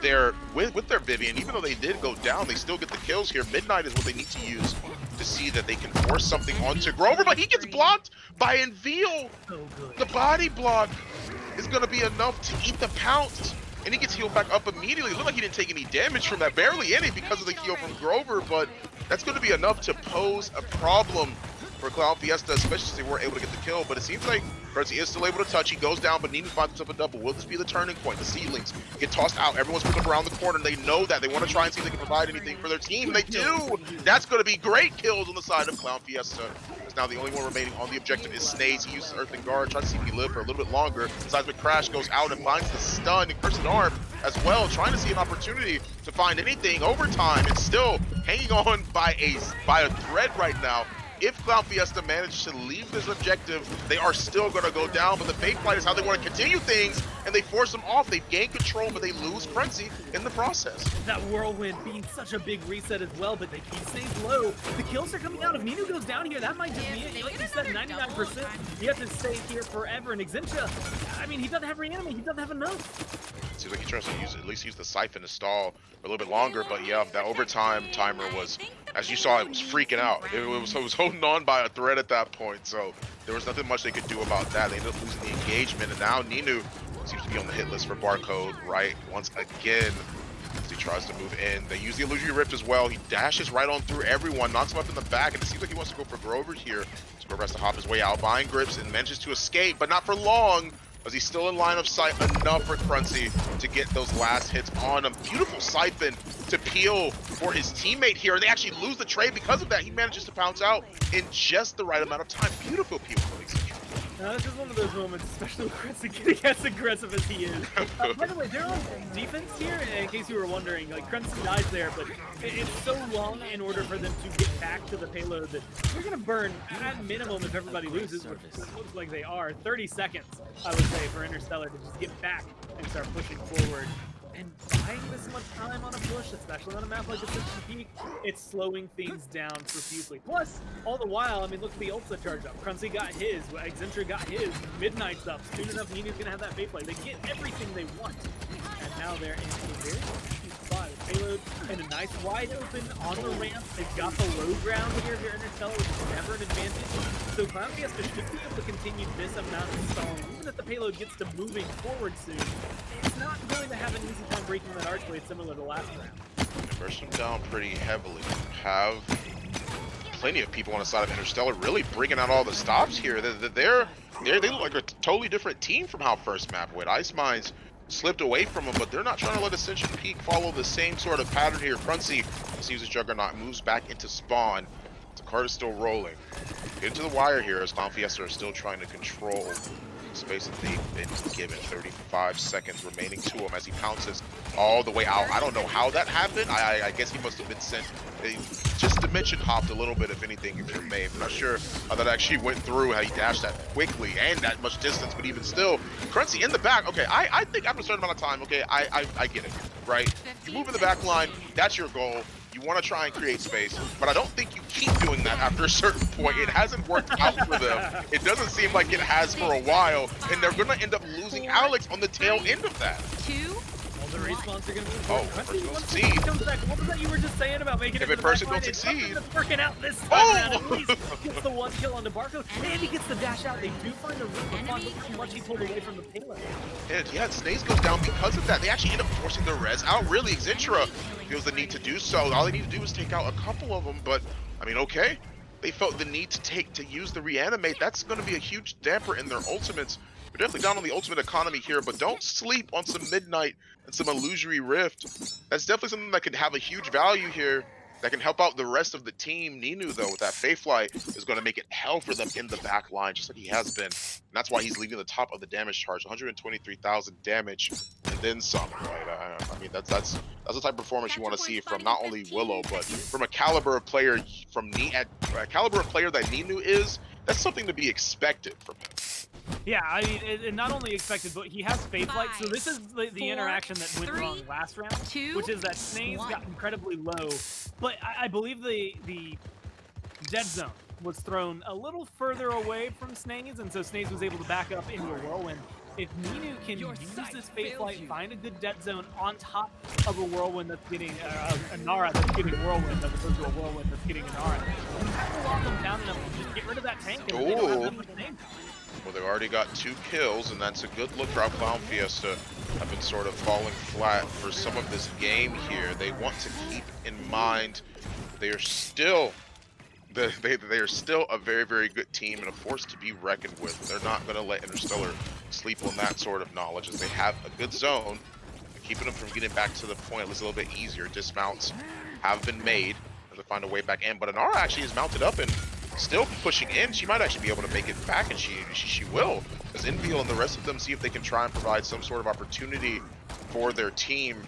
their Vivian. Even though they did go down, they still get the kills here. Midnight is what they need to use to see that they can force something onto Grover, but he gets blocked by Enveil. So good. The body block is going to be enough to eat the pounce, and he gets healed back up immediately. Looked like he didn't take any damage from that, barely any because of the heal from Grover, but that's going to be enough to pose a problem for Clownfiesta, especially since they weren't able to get the kill. But it seems like Crunchy is still able to touch. He goes down, but Ninu finds himself a double. Will this be the turning point? The seedlings get tossed out. Everyone's put up around the corner. They know that. They want to try and see if they can provide anything for their team. They do! That's going to be great kills on the side of Clownfiesta. Now the only one remaining on the objective is Snaze. He uses Earthen Guard, tries to see if he can live for a little bit longer. Seismic Crash goes out and finds the stun and Cursed Arm as well, trying to see an opportunity to find anything. Overtime, it's still hanging on by a thread right now. If Clownfiesta manages to leave this objective, they are still going to go down, but the fake flight is how they want to continue things, and they force them off. They gain control, but they lose Crunchy in the process. That Whirlwind being such a big reset as well, but they keep staying low. The kills are coming out. If Ninu goes down here, that might just be it. Like you said, 99%. You have to stay here forever. And Excentra, I mean, he doesn't have reanimate. He doesn't have enough. Seems like he tries to at least use the Siphon to stall for a little bit longer, but yeah, that overtime timer was, as you saw, it was freaking out. It was holding on by a thread at that point, so there was nothing much they could do about that. They ended up losing the engagement, and now Ninu seems to be on the hit list for Barcode, right? Once again, as he tries to move in. They use the Illusory Rift as well. He dashes right on through everyone, knocks him up in the back, and it seems like he wants to go for Grover here. So Grover has to hop his way out, buying grips, and manages to escape, but not for long, as he's still in line of sight enough for Crunchy to get those last hits on him. Beautiful Siphon to peel for his teammate here, and they actually lose the trade because of that. He manages to pounce out in just the right amount of time. Beautiful peel from Excentra. Now, this is one of those moments, especially with Crunchy getting as aggressive as he is. By the way, they're on defense here, in case you were wondering. Like, Crunchy dies there, but it's so long in order for them to get back to the payload that you're going to burn, at minimum, if everybody loses, which it looks like they are, 30 seconds, I would say, for Interstellar to just get back and start pushing forward. And buying this much time on a push, especially on a map like Ascension Peak, it's slowing things down profusely. Plus, all the while, I mean, look at the ults that charge up. Crunchy got his, Excentra got his, Midnight's up. Soon enough, Ninu's gonna have that fake play. They get everything they want. And now they're in a very tricky spot. payload and a nice wide open on the ramp. They've got the low ground here for Interstellar, which is never an advantage. So Clownfiesta should be able to continue this amount of stalling. Even if the payload gets to moving forward soon, it's not going to have an easy time breaking that archway similar to last round. Burst them down pretty heavily. Have plenty of people on the side of Interstellar really bringing out all the stops here. They look like a totally different team from how first map went. Ice Mines slipped away from them, but they're not trying to let Ascension Peak follow the same sort of pattern here. Frontsy sees his Juggernaut, moves back into spawn. The card is still rolling. Get into the wire here as Clownfiesta are still trying to control the space that they've been given. 35 seconds remaining to him as he pounces all the way out. I don't know how that happened. I guess he must have been sent. Just dimension hopped a little bit, if anything, if you're May. I'm not sure how that actually went through, how he dashed that quickly and that much distance, but even still, Crunchy in the back. Okay, I think after a certain amount of time, okay, I get it, right? You move in the back line, that's your goal. You want to try and create space, but I don't think you keep doing that after a certain point. It hasn't worked out for them. It doesn't seem like it has for a while, and they're going to end up losing Alex on the tail end of that. All the respawns are going to move. Oh, person don't succeed. What was that you were just saying about making If it a person don't succeed. It's working out this time around. At least gets the one kill on DeBarco, and he gets the dash out. They do find the root upon look how much he pulled away from the payload. Yeah, Snaze goes down because of that. They actually end up forcing the res out. Really, Xintra feels the need to do so. All they need to do is take out a couple of them, but, I mean, okay. They felt the need to use the reanimate. That's going to be a huge damper in their ultimates. We're definitely down on the ultimate economy here, but don't sleep on some Midnight and some Illusory Rift. That's definitely something that could have a huge value here that can help out the rest of the team. Ninu, though, with that Faithlight, is going to make it hell for them in the back line, just like he has been. And that's why he's leading the top of the damage charge, 123,000 damage, and then some, right? I mean, that's the type of performance you want to see from not only Willow, but from a caliber of player a caliber of player that Ninu is. That's something to be expected from him. Yeah, I mean, it not only expected, but he has Faithlight, so this is the interaction that went wrong last round, which is that Snaze got incredibly low, but I believe the dead zone was thrown a little further away from Snaze, and so Snaze was able to back up into a whirlwind. If Ninu can use this Faithlight, find a good dead zone on top of a whirlwind that's getting a Nara that's getting whirlwind as opposed to a whirlwind that's getting a Nara, you have to lock them down enough to just get rid of that tank and they don't have that much name. Well, they've already got 2 kills, and that's a good look for how Clownfiesta have been sort of falling flat for some of this game here. They want to keep in mind they are still they are still a very, very good team and a force to be reckoned with. They're not going to let Interstellar sleep on that sort of knowledge, as they have a good zone, keeping them from getting back to the point at least a little bit easier. Dismounts have been made to find a way back in, but Anara actually is mounted up and still pushing in. She might actually be able to make it back, and she will, as Enfield and the rest of them see if they can try and provide some sort of opportunity for their team,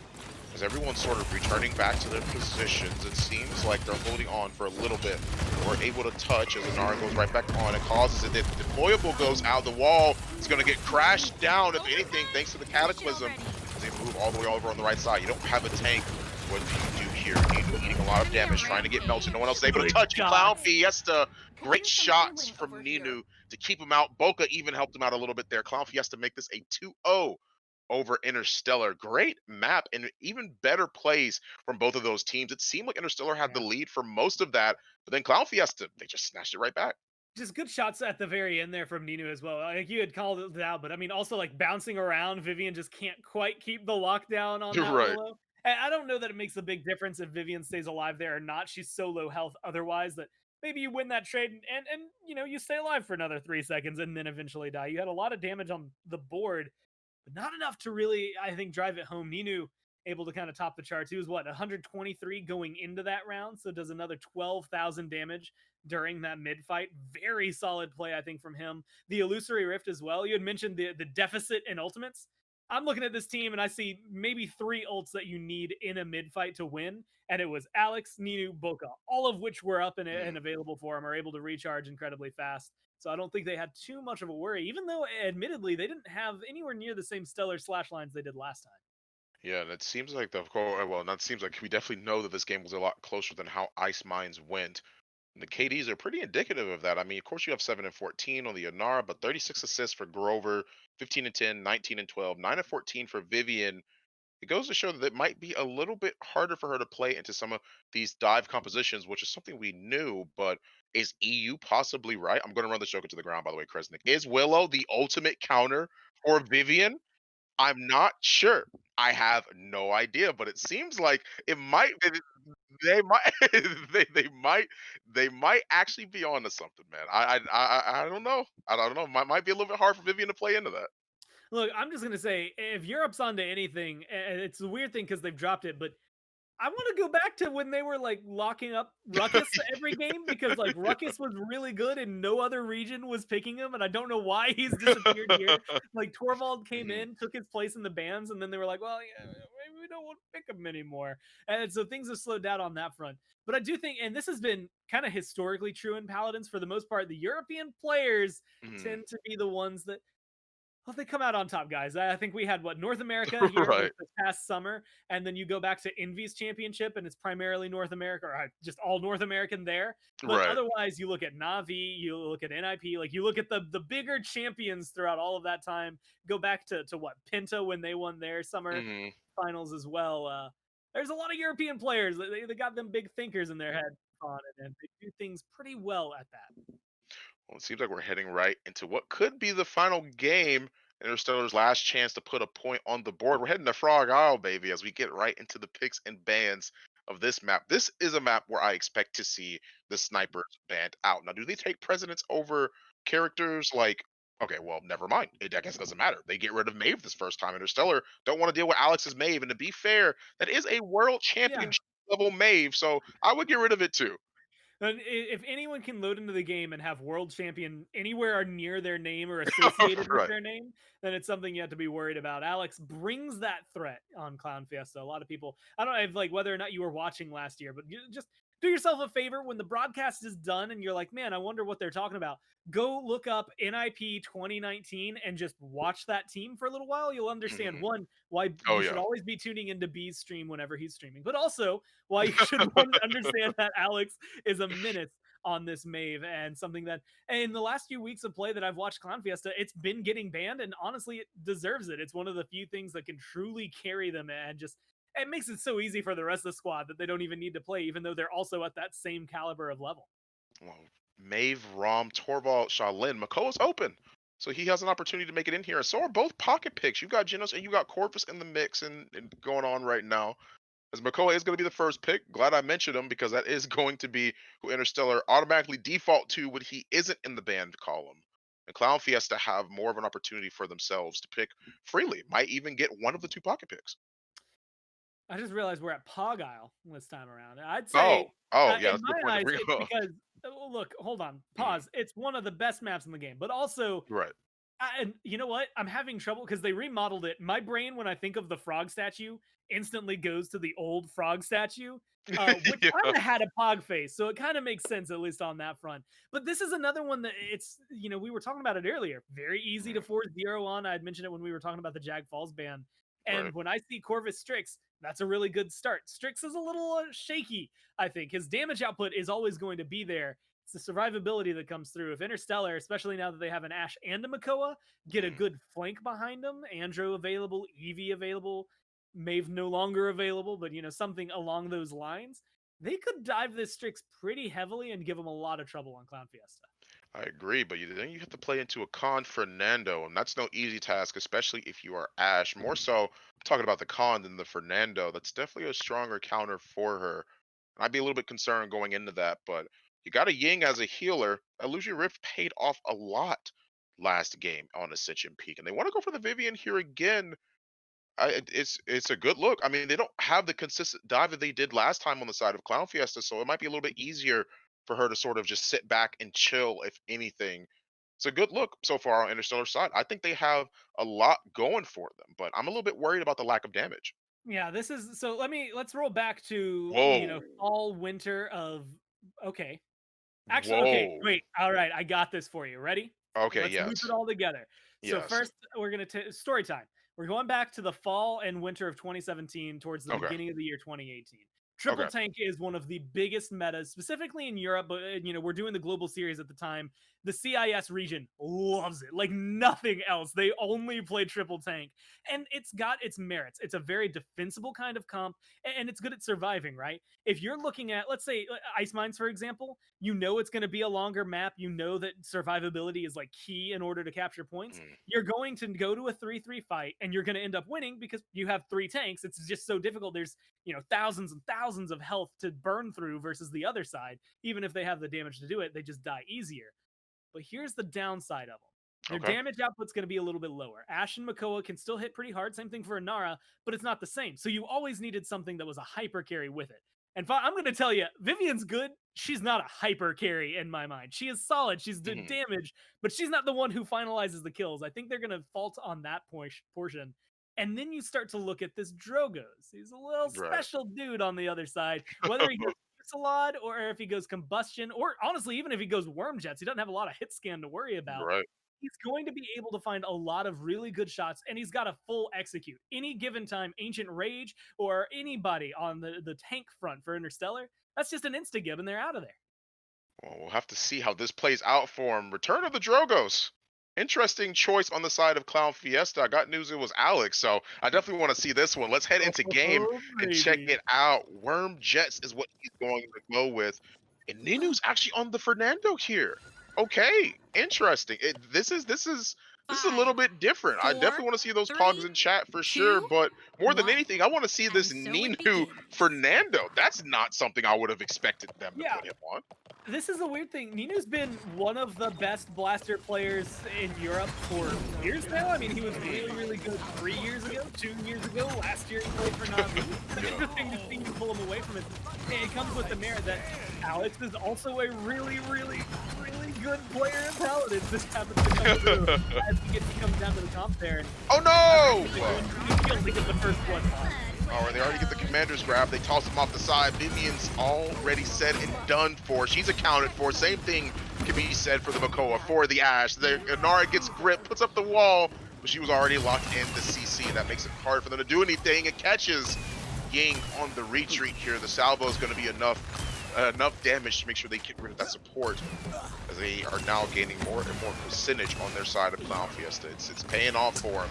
as everyone's sort of returning back to their positions. It seems like they're holding on for a little bit. We're able to touch as Anara goes right back on. It causes it that deployable goes out. The wall is going to get crashed down, if anything, thanks to the Cataclysm, as they move all the way over on the right side. You don't have a tank. What do you do here? Ninu eating a lot of damage, trying to get melted. No one else is able to touch it. Clownfiesta, great shots from Ninu to keep him out. Boca even helped him out a little bit there. Clownfiesta make this a 2-0 over Interstellar. Great map and even better plays from both of those teams. It seemed like Interstellar had the lead for most of that, but then Clownfiesta, they just snatched it right back. Just good shots at the very end there from Ninu as well. Like you had called it out, but I mean, also like bouncing around, Vivian just can't quite keep the lockdown on that Right. Willow. And I don't know that it makes a big difference if Vivian stays alive there or not. She's so low health otherwise that maybe you win that trade and you know, you stay alive for another 3 seconds and then eventually die. You had a lot of damage on the board, but not enough to really, I think, drive it home. Ninu able to kind of top the charts. He was 123 going into that round, so does another 12,000 damage during that mid fight. Very solid play, I think, from him. The Illusory Rift as well. You had mentioned the deficit in ultimates. I'm looking at this team and I see maybe 3 ults that you need in a mid fight to win, and it was Alex, Ninu, Boca, all of which were up and available for him, are able to recharge incredibly fast. So I don't think they had too much of a worry, even though admittedly they didn't have anywhere near the same stellar slash lines they did last time. Yeah, and it seems like not seems like, we definitely know that this game was a lot closer than how Ice Mines went. And the KDs are pretty indicative of that. I mean, of course you have 7 and 14 on the Anara, but 36 assists for Grover, 15 and 10, 19 and 12, 9 and 14 for Vivian. it goes to show that it might be a little bit harder for her to play into some of these dive compositions, which is something we knew. But is EU possibly right? I'm going to run the Joker to the ground, by the way, Kresnik. Is Willow the ultimate counter for Vivian? I'm not sure. I have no idea, but it seems like it might. They might. They might actually be onto something, man. I don't know. I don't know. Might be a little bit hard for Vivian to play into that. Look, I'm just gonna say, if Europe's onto anything, and it's a weird thing because they've dropped it, but I want to go back to when they were like locking up Ruckus every game because like Yeah. Ruckus was really good and no other region was picking him, and I don't know why he's disappeared here. Like Torvald came Mhm. in, took his place in the bands, and then they were like, "Well, yeah, maybe we don't want to pick him anymore," and so things have slowed down on that front. But I do think, and this has been kind of historically true in Paladins for the most part, the European players Mhm. tend to be the ones that well, they come out on top, guys. I think we had what North America here Right. this past summer, and then you go back to Envy's championship, and it's primarily North America, or just all North American there. But Right. otherwise, you look at Navi, you look at NIP, like you look at the bigger champions throughout all of that time. Go back to what Pinto when they won their summer Mhm. finals as well. There's a lot of European players. They got them big thinkers in their head on it, and they do things pretty well at that. Well, it seems like we're heading right into what could be the final game. Interstellar's last chance to put a point on the board. We're heading to Frog Isle, baby, as we get right into the picks and bans of this map. This is a map where I expect to see the snipers banned out. Now, do they take precedence over characters like? Okay, well, never mind. I guess it doesn't matter. They get rid of Maeve this first time. Interstellar don't want to deal with Alex's Maeve, and to be fair, that is a world Yeah, championship level Maeve, so I would get rid of it too. and if anyone can load into the game and have world champion anywhere near their name or associated with Right. their name, then it's something you have to be worried about. Alex brings that threat on Clown Fiesta. A lot of people, I don't know if like whether or not you were watching last year, but just do yourself a favor when the broadcast is done and you're like, man, I wonder what they're talking about. Go look up NIP 2019 and just watch that team for a little while. You'll understand Mhm. one, why Oh you should yeah. always be tuning into B's stream whenever he's streaming, but also why you should one understand that Alex is a menace on this Mave and something that in the last few weeks of play that I've watched Clown Fiesta, it's been getting banned and honestly it deserves it. It's one of the few things that can truly carry them and just it makes it so easy for the rest of the squad that they don't even need to play, even though they're also at that same caliber of level. Well, Maeve, Rom, Torvald, Shaolin, Makoa's open. So he has an opportunity to make it in here. And so are both pocket picks. You got Genos and you got Corvus in the mix and going on right now. As Makoa is going to be the first pick. Glad I mentioned him because that is going to be who Interstellar automatically default to when he isn't in the banned column. And Clown Fiesta have more of an opportunity for themselves to pick freely. Might even get one of the two pocket picks. I just realized we're at Pog Isle this time around. I'd Oh, say, oh yeah, in that's a good my point to eyes, bring it's up. because look, hold on, Mhm. pause. It's one of the best maps in the game, but also Right. and you know what? I'm having trouble because they remodeled it. My brain, when I think of the frog statue, instantly goes to the old frog statue, which Yeah. kind of had a pog face. So it kind of makes sense, at least on that front. But this is another one that we were talking about it earlier. Very easy to Mhm. force zero on. I had mentioned it when we were talking about the Jag Falls ban. Right. And when I see Corvus Strix, that's a really good start. Strix is a little shaky, I think. His damage output is always going to be there. It's the survivability that comes through. If Interstellar, especially now that they have an Ash and a Makoa, get a Mhm. good flank behind them, Andro available, Eevee available, Maeve no longer available, but something along those lines, they could dive this Strix pretty heavily and give them a lot of trouble on Clown Fiesta. I agree, but then you have to play into a Con Fernando, and that's no easy task, especially if you are Ash. More so, talking about the Con than the Fernando. That's definitely a stronger counter for her. And I'd be a little bit concerned going into that, but you got a Ying as a healer. Illusion Rift paid off a lot last game on Ascension Peak, and they want to go for the Vivian here again. It's a good look. I mean, they don't have the consistent dive that they did last time on the side of Clown Fiesta, so it might be a little bit easier for her to sort of just sit back and chill, if anything. It's a good look so far on Interstellar side. I think they have a lot going for them, but I'm a little bit worried about the lack of damage. Yeah, this is so let's roll back to, Whoa. fall winter of okay. Actually, okay, Whoa. wait. All right, I got this for you. Ready? Okay, Let's loop it yes. all together. So Yes. first, we're gonna story time. We're going back to the fall and winter of 2017 towards the Okay. beginning of the year 2018. Triple Okay. Tank is one of the biggest metas, specifically in Europe, but we're doing the global series at the time. the CIS region loves it like nothing else. They only play triple tank, and it's got its merits. It's a very defensible kind of comp, and it's good at surviving, right? If you're looking at, let's say, Ice Mines, for example, you know it's going to be a longer map. You know that survivability is like key in order to capture points. You're going to go to a 3-3 fight, and you're going to end up winning because you have 3 tanks. It's just so difficult. There's, thousands and thousands of health to burn through versus the other side. Even if they have the damage to do it, they just die easier. But here's the downside of them. Their damage output's going to be a little bit lower. Ashe and Makoa can still hit pretty hard. Same thing for Inara, but it's not the same. So you always needed something that was a hyper carry with it. And I'm going to tell you, Vivian's good. She's not a hyper carry in my mind. She is solid. She's doing damage, but she's not the one who finalizes the kills. I think they're going to fault on that portion. And then you start to look at this Drogoz. He's a little special dude on the other side. Whether he goes Salad or if he goes Combustion, or honestly, even if he goes Worm Jets, he doesn't have a lot of hit scan to worry about. Right. He's going to be able to find a lot of really good shots, and he's got a full execute. Any given time, Ancient Rage or anybody on the tank front for Interstellar, that's just an insta-gib, and they're out of there. Well, we'll have to see how this plays out for him. Return of the Drogoz. Interesting choice on the side of Clownfiesta. I got news it was Alex, so I definitely want to see this one. Let's head into game and check it out. Worm Jets is what he's going to go with. And Ninu's actually on the Fernando here. Okay, interesting. This is a little bit different. I definitely want to see those pogs in chat for sure, but more than anything, I want to see this Ninu Fernando. That's not something I would have expected them to put him on. This is a weird thing. Ninu's been one of the best blaster players in Europe for years now. I mean, he was really, really good 3 years ago, 2 years ago. Last year he played for Navi. It's interesting to see you pull him away from it. It comes with the merit that Alex is also a really, really, really good player in Paladins. This happens to come through as he comes down to the comp there. Oh no! He kills to get the first one off. Oh, and they already get the commander's grab. They toss him off the side. Vivian's already said and done for. She's accounted for. Same thing can be said for the Makoa, for the Ashe. Inara gets grip, puts up the wall, but she was already locked in the CC, and that makes it hard for them to do anything. It catches Ying on the retreat here. The salvo is going to be enough damage to make sure they get rid of that support, as they are now gaining more and more percentage on their side of Clownfiesta. It's paying off for them.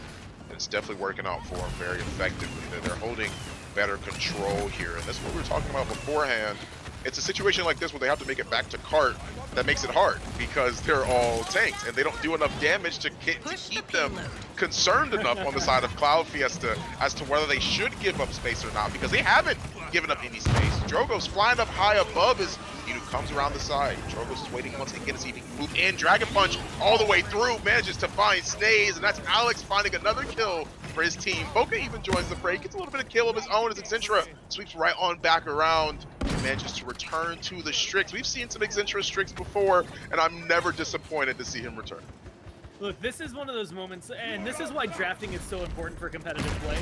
It's definitely working out for them very effectively. They're holding better control here, and that's what we were talking about beforehand. It's a situation like this where they have to make it back to cart that makes it hard because they're all tanks and they don't do enough damage to keep them concerned enough on the side of Clownfiesta as to whether they should give up space or not, because they haven't given up any space. Drogoz flying up high above as Ninu comes around the side. Drogoz is waiting once again to see if he can move in. Dragon Punch all the way through, manages to find Snaze, and that's Alex finding another kill for his team. Boca even joins the fray, gets a little bit of kill of his own as Excentra sweeps right on back around and manages to return to the Strix. We've seen some Excentra Strix before, and I'm never disappointed to see him return. Look, this is one of those moments, and this is why drafting is so important for competitive play.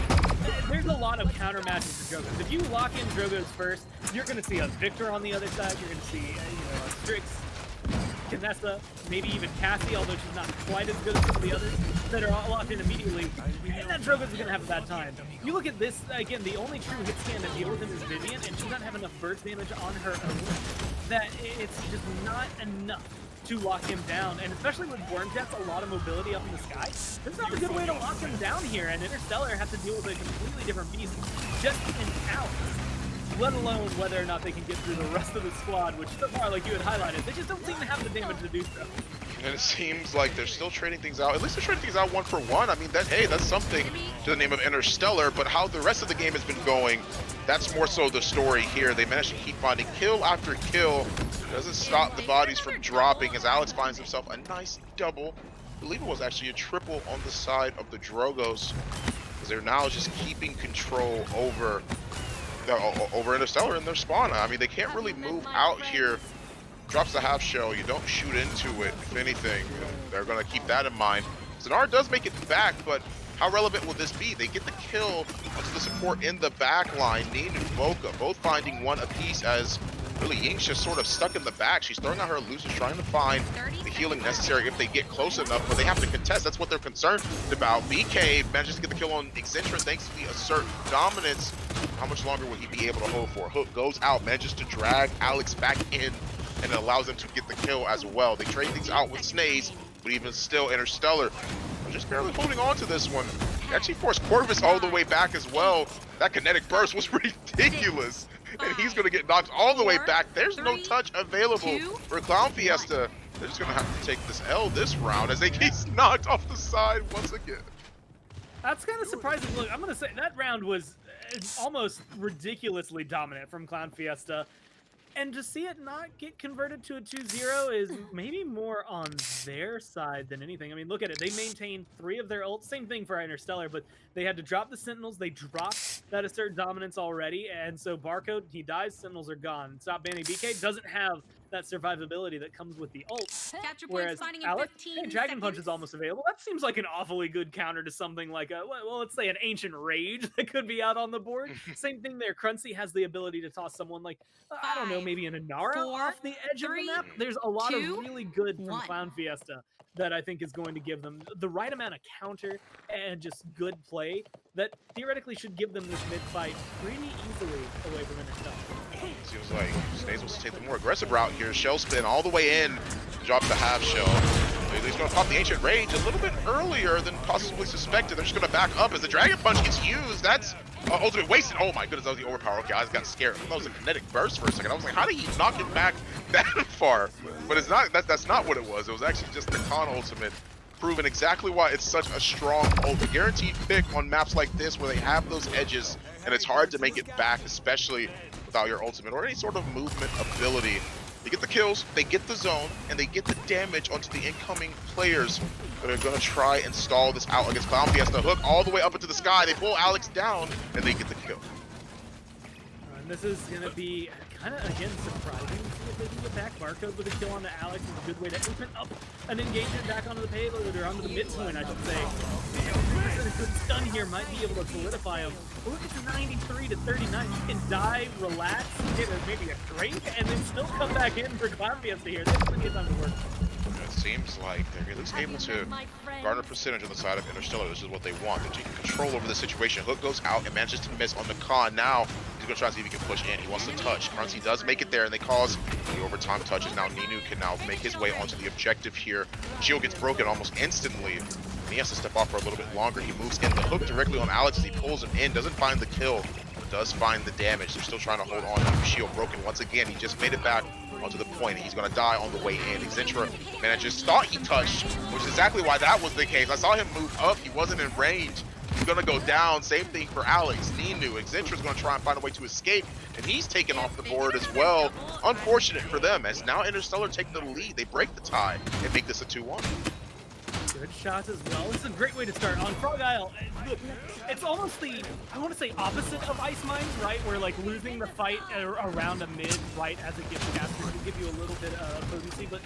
There's a lot of counter matches for Drogoz. If you lock in Drogoz first, you're going to see a Victor on the other side. You're going to see, a Strix, Canessa, maybe even Cassie, although she's not quite as good as some of the others that are all locked in immediately. And then Drogoz is going to have a bad time. You look at this, again, the only true hit scan that deals with him is Vivian, and she doesn't have enough burst damage on her own that it's just not enough to lock him down, and especially with Worm Jets, a lot of mobility up in the sky. There's not a good way to lock him down here, and Interstellar has to deal with a completely different beast just in out, let alone whether or not they can get through the rest of the squad, which so far, like you had highlighted, they just don't seem to have the damage to do so. And it seems like they're still trading things out. At least they're trading things out 1 for 1. I mean, that's something to the name of Interstellar, but how the rest of the game has been going, that's more so the story here. They managed to keep finding kill after kill. Doesn't stop the bodies from dropping as Alex finds himself a nice double. I believe it was actually a triple on the side of the Drogoz, because they're now just keeping control over Interstellar in their spawn. I mean, they can't really move out here. Drops the half shell, you don't shoot into it, if anything. They're going to keep that in mind. Zanar does make it back, but how relevant will this be? They get the kill onto the support in the back line. Neen and Boca both finding one apiece, as really Ying's just sort of stuck in the back. She's throwing out her elusives, trying to find the healing necessary if they get close enough, but they have to contest. That's what they're concerned about. BK manages to get the kill on Excentra thanks to the assert dominance. How much longer will he be able to hold for? Hook goes out, manages to drag Alex back in and it allows them to get the kill as well. They trade things out with Snaze, but even still, Interstellar are just barely holding on to this one. They actually forced Corvus all the way back as well. That kinetic burst was ridiculous, and he's going to get knocked all the way back. There's no touch available for Clownfiesta. They're just going to have to take this L this round as they get knocked off the side once again. That's kind of surprising. Look, I'm going to say that round was almost ridiculously dominant from Clownfiesta. And to see it not get converted to a 2-0 is maybe more on their side than anything. I mean, look at it. They maintained 3 of their ults. Same thing for Interstellar, but they had to drop the Sentinels. They dropped that assert dominance already. And so Barcode, he dies, Sentinels are gone. Stop banning BK doesn't have that survivability that comes with the ult. Whereas Alex, hey, Dragon Punch is almost available. That seems like an awfully good counter to something like a, well, let's say an Ancient Rage that could be out on the board. Same thing there. Cruncy has the ability to toss someone like, I don't know, maybe an Inara off the edge of the map. There's a lot of really good from Clownfiesta that I think is going to give them the right amount of counter and just good play that theoretically should give them this mid-fight pretty easily away from Interstellar. Seems like Snaze wants to take the more aggressive route here. Shell spin all the way in, drop the half shell. He's going to pop the Ancient Rage a little bit earlier than possibly suspected. They're just going to back up as the Dragon Punch gets used. That's ultimate wasted. Oh my goodness, that was the overpower. Okay, I just got scared. That was a kinetic burst for a second. I was like, how did he knock it back that far? But it's not. That's not what it was. It was actually just the con ultimate, proving exactly why it's such a strong ult. A guaranteed pick on maps like this where they have those edges and it's hard to make it back, especially without your ultimate or any sort of movement ability. They get the kills, they get the zone, and they get the damage onto the incoming players that are going to try and stall this out against Clownfiesta. Hook all the way up into the sky. They pull Alex down, and they get the kill. And this is going to be kind of, again, surprising to see if they can get back. Barcode with a kill onto Alex is a good way to open up an engagement back onto the payload, or onto the mid point, I should say. A good stun here might be able to solidify him. But look at the 93 to 39. You can die, relax, get maybe a drink, and then still come back in for Clownfiesta here. There's plenty of time to work. It seems like they're at least able to garner percentage on the side of Interstellar. This is what they want. They're taking control over the situation. Hook goes out and manages to miss on the con. Now he's going to try to see if he can push in. He wants to touch. Crunchy does make it there, and they cause the overtime touches. Now Ninu can now make his way onto the objective here. Shield gets broken almost instantly. And he has to step off for a little bit longer. He moves in the hook directly on Alex as he pulls him in. Doesn't find the kill, but does find the damage. They're still trying to hold on to Shield broken. Once again, he just made it back onto the point. He's going to die on the way in. Xentra manages, thought he touched, which is exactly why that was the case. I saw him move up. He wasn't in range. He's going to go down. Same thing for Alex. Ninu. Xentra's going to try and find a way to escape, and he's taken off the board as well. Unfortunate for them, as now Interstellar take the lead. They break the tie and make this a 2-1. Good shots as well. This is a great way to start on Frog Isle. Look, it's almost the, I want to say, opposite of Ice Mines, right? Where like losing the fight around a mid right as it gets faster can give you a little bit of potency, but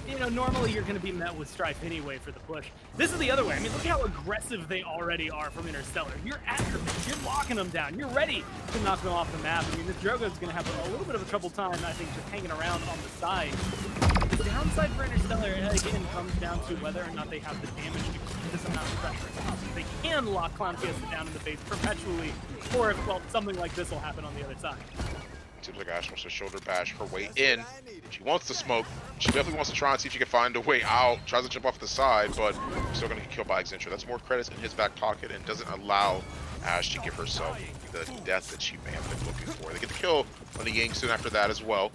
you know, normally you're going to be met with strife anyway for the push. This is the other way. I mean, look how aggressive they already are from Interstellar. You're after them. You're locking them down. You're ready to knock them off the map. I mean, this Drogo's going to have a little bit of a trouble time, I think, just hanging around on the side. The downside for Interstellar, again, comes down to whether or not they have the damage to keep this amount of pressure up. They can lock Clownfiesta down in the face perpetually, or if, well, something like this will happen on the other side. Seems like Ash wants to shoulder bash her way in. She wants to smoke. She definitely wants to try and see if she can find a way out. Tries to jump off the side, but still going to get killed by Xentra. That's more credits in his back pocket and doesn't allow Ash to give herself the death that she may have been looking for. They get the kill on the Ying soon after that as well.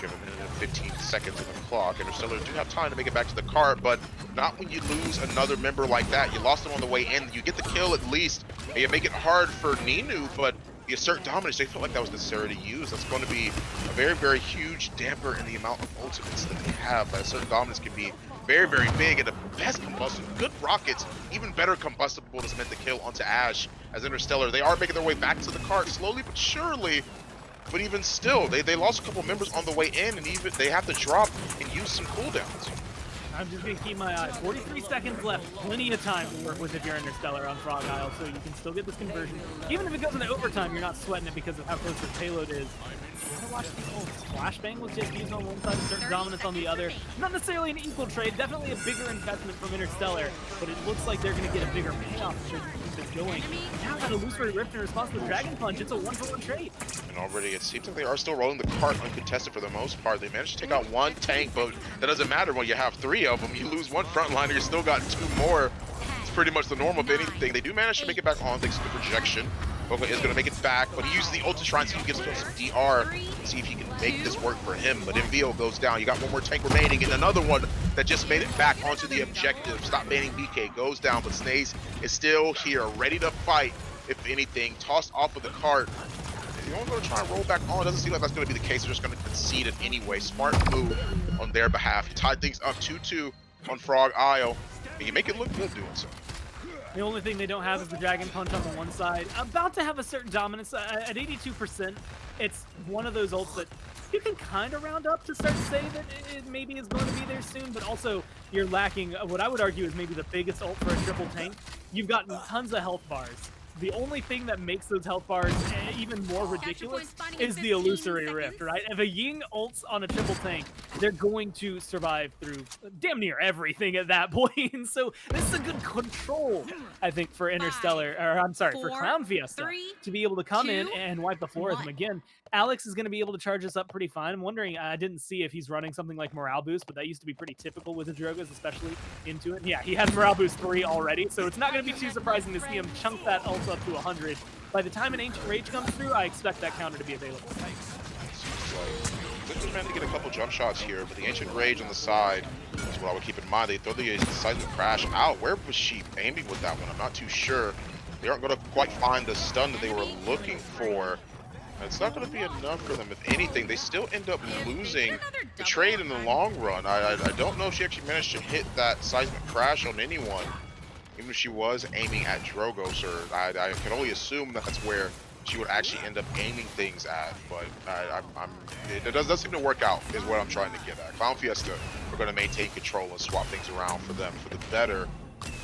We have a minute and 15 seconds on the clock. Interstellar do have time to make it back to the cart, but not when you lose another member like that. You lost them on the way in. You get the kill at least, and you make it hard for Ninu, but the assert dominance, they felt like that was necessary to use. That's going to be a very, very huge damper in the amount of ultimates that they have. That assert dominance can be very, very big, and the best combustible, good rockets, even better combustible has meant the kill onto Ash as Interstellar. They are making their way back to the cart slowly but surely, but even still, they lost a couple members on the way in, and even they have to drop and use some cooldowns. I'm just going to keep my eye. 43 seconds left. Plenty of time to work with if you're Interstellar on Frog Isle, so you can still get this conversion. Even if it goes into overtime, you're not sweating it because of how close the payload is. You gotta watch the old flashbang was just used on one side, certain dominance on the other. Not necessarily an equal trade, definitely a bigger investment from Interstellar, but it looks like they're going to get a bigger payoff should you keep this going. Now got a illusory rift in response to the Dragon Punch. It's a 1-for-1 trade. And already it seems like they are still rolling the cart uncontested for the most part. They managed to take out one tank, but that doesn't matter when you have 3 of them. You lose one frontliner, you still got 2 more. It's pretty much the norm of anything. They do manage to make it back on thanks to the projection. Boca is going to make it back, but he uses the ult to try and see if he gets some DR, see if he can make this work for him. But MVO goes down. You got one more tank remaining, and another one that just made it back onto the objective. Stop banning BK goes down, but Snaze is still here, ready to fight. If anything, tossed off of the cart. If you only going to try and roll back on, doesn't seem like that's going to be the case. They're just going to concede it anyway. Smart move on their behalf. You tied things up 2-2 on Frog Isle, and you make it look good doing so. The only thing they don't have is the Dragon Punch on the one side. About to have a certain dominance at 82%. It's one of those ults that you can kind of round up to start to say that it maybe is going to be there soon, but also you're lacking what I would argue is maybe the biggest ult for a triple tank. You've got tons of health bars. The only thing that makes those health bars even more ridiculous is the illusory rift, right? If a Ying ults on a triple tank, they're going to survive through damn near everything at that point. So this is a good control, I think, for Interstellar, or I'm sorry, for Clownfiesta to be able to come in and wipe the floor with him again. Alex is going to be able to charge us up pretty fine. I'm wondering, I didn't see if he's running something like Morale Boost, but that used to be pretty typical with the Drogas, especially into it. Yeah, he has Morale Boost 3 already, so it's not going to be too surprising to see him chunk that ult up to 100. By the time an Ancient Rage comes through, I expect that counter to be available. Just managed to get a couple jump shots here, but the Ancient Rage on the side is what I would keep in mind. They throw the seismic crash out. Where was she aiming with that one? I'm not too sure. They aren't going to quite find the stun that they were looking for. It's not going to be enough for them. If anything, they still end up losing the trade in the long run. I don't know if she actually managed to hit that seismic crash on anyone. Even if she was aiming at Drogos, or I can only assume that's where she would actually end up aiming things at. But it doesn't seem to work out, is what I'm trying to get at. Clownfiesta are going to maintain control and swap things around for them for the better.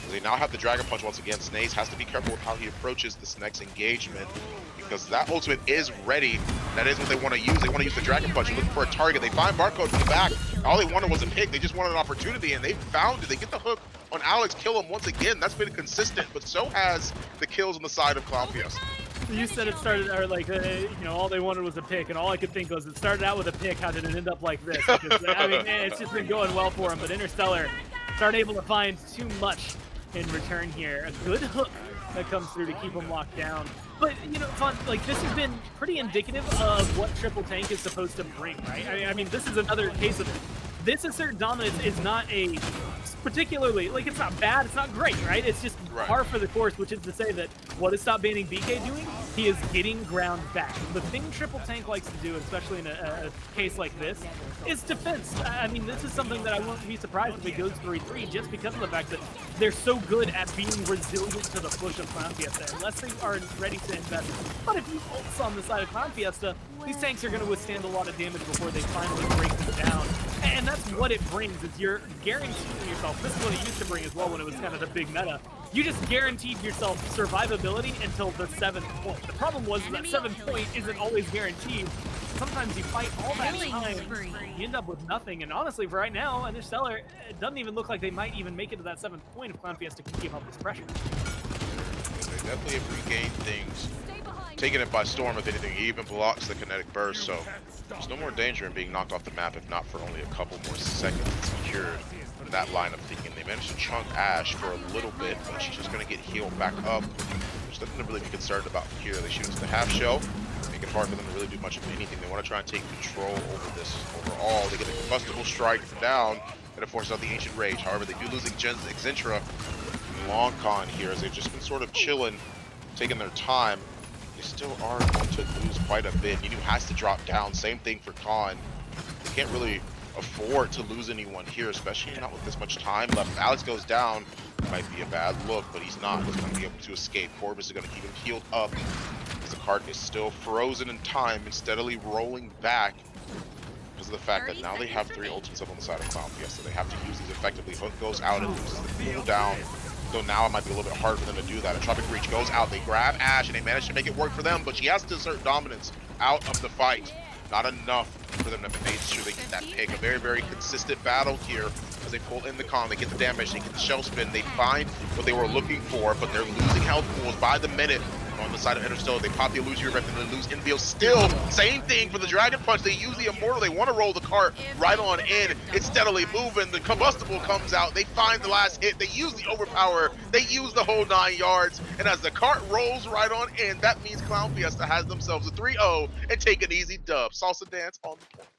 They now have the Dragon Punch once again. Snaze has to be careful with how he approaches this next engagement, because that ultimate is ready. That is what they want to use. They want to use the Dragon Punch. They're looking for a target. They find Barcode in the back. All they wanted was a pick. They just wanted an opportunity, and they found it. They get the hook on Alex, kill him once again. That's been consistent, but so has the kills on the side of Clownfiesta. You said it started, or like, you know, all they wanted was a pick, and all I could think was it started out with a pick. How did it end up like this? Because, I mean, it's just been going well for him, but Interstellar aren't able to find too much in return here. A good hook that comes through to keep him locked down. But, you know, like, this has been pretty indicative of what triple tank is supposed to bring, right? I mean, this is another case of this assert dominance is not a particularly, like, it's not bad, it's not great, right? It's just par for the course, which is to say that what is Stop Banning BK doing? He is getting ground back. The thing triple tank likes to do, especially in a case like this, is defense. I mean, this is something that I wouldn't be surprised if it goes 3-3, just because of the fact that they're so good at being resilient to the push of Clownfiesta, unless they are ready to invest. But if you ults on the side of Clownfiesta, these tanks are going to withstand a lot of damage before they finally break them down. And that's what it brings, is you're guaranteeing yourself. This is what it used to bring as well when it was kind of the big meta. You just guaranteed yourself survivability until the 7th point. The problem was that 7th point isn't always guaranteed. Sometimes you fight all that time, you end up with nothing. And honestly, for right now, Interstellar, it doesn't even look like they might even make it to that 7th point if Clownfiesta can keep up this pressure. They definitely have regained things. Taking it by storm, if anything, he even blocks the kinetic burst, so there's no more danger in being knocked off the map, if not for only a couple more seconds secured in that line of thinking. They managed to chunk Ash for a little bit, but she's just going to get healed back up. There's nothing to really be concerned about here. They shoot into the half shell, make it hard for them to really do much of anything. They want to try and take control over this overall. They get a combustible strike down, and it forces out the Ancient Rage. However, they do lose Exentra and Long Con here, as they've just been sort of chilling, taking their time. They still are going to lose quite a bit. Yinu has to drop down. Same thing for Khan. They can't really afford to lose anyone here, especially not with this much time left. If Alex goes down, it might be a bad look, but he's not. He's going to be able to escape. Corvus is going to keep him healed up, as the cart is still frozen in time and steadily rolling back because of the fact that now they have 3 ultimates up on the side of Clownfiesta. They have to use these effectively. Hook goes out and loses the cooldown. So now it might be a little bit hard for them to do that. A Tropic Reach goes out. They grab Ash, and they manage to make it work for them, but she has to assert dominance out of the fight. Not enough for them to make sure they get that pick. A very, very consistent battle here as they pull in the con. They get the damage. They get the shell spin. They find what they were looking for, but they're losing health pools by the minute On the side of Interstellar, they pop the illusory rep and then lose Envio. Still, same thing for the Dragon Punch. They use the Immortal. They want to roll the cart right on in. It's steadily moving. The Combustible comes out. They find the last hit. They use the Overpower. They use the whole 9 yards. And as the cart rolls right on in, that means Clownfiesta has themselves a 3-0 and take an easy dub. Salsa dance on the point.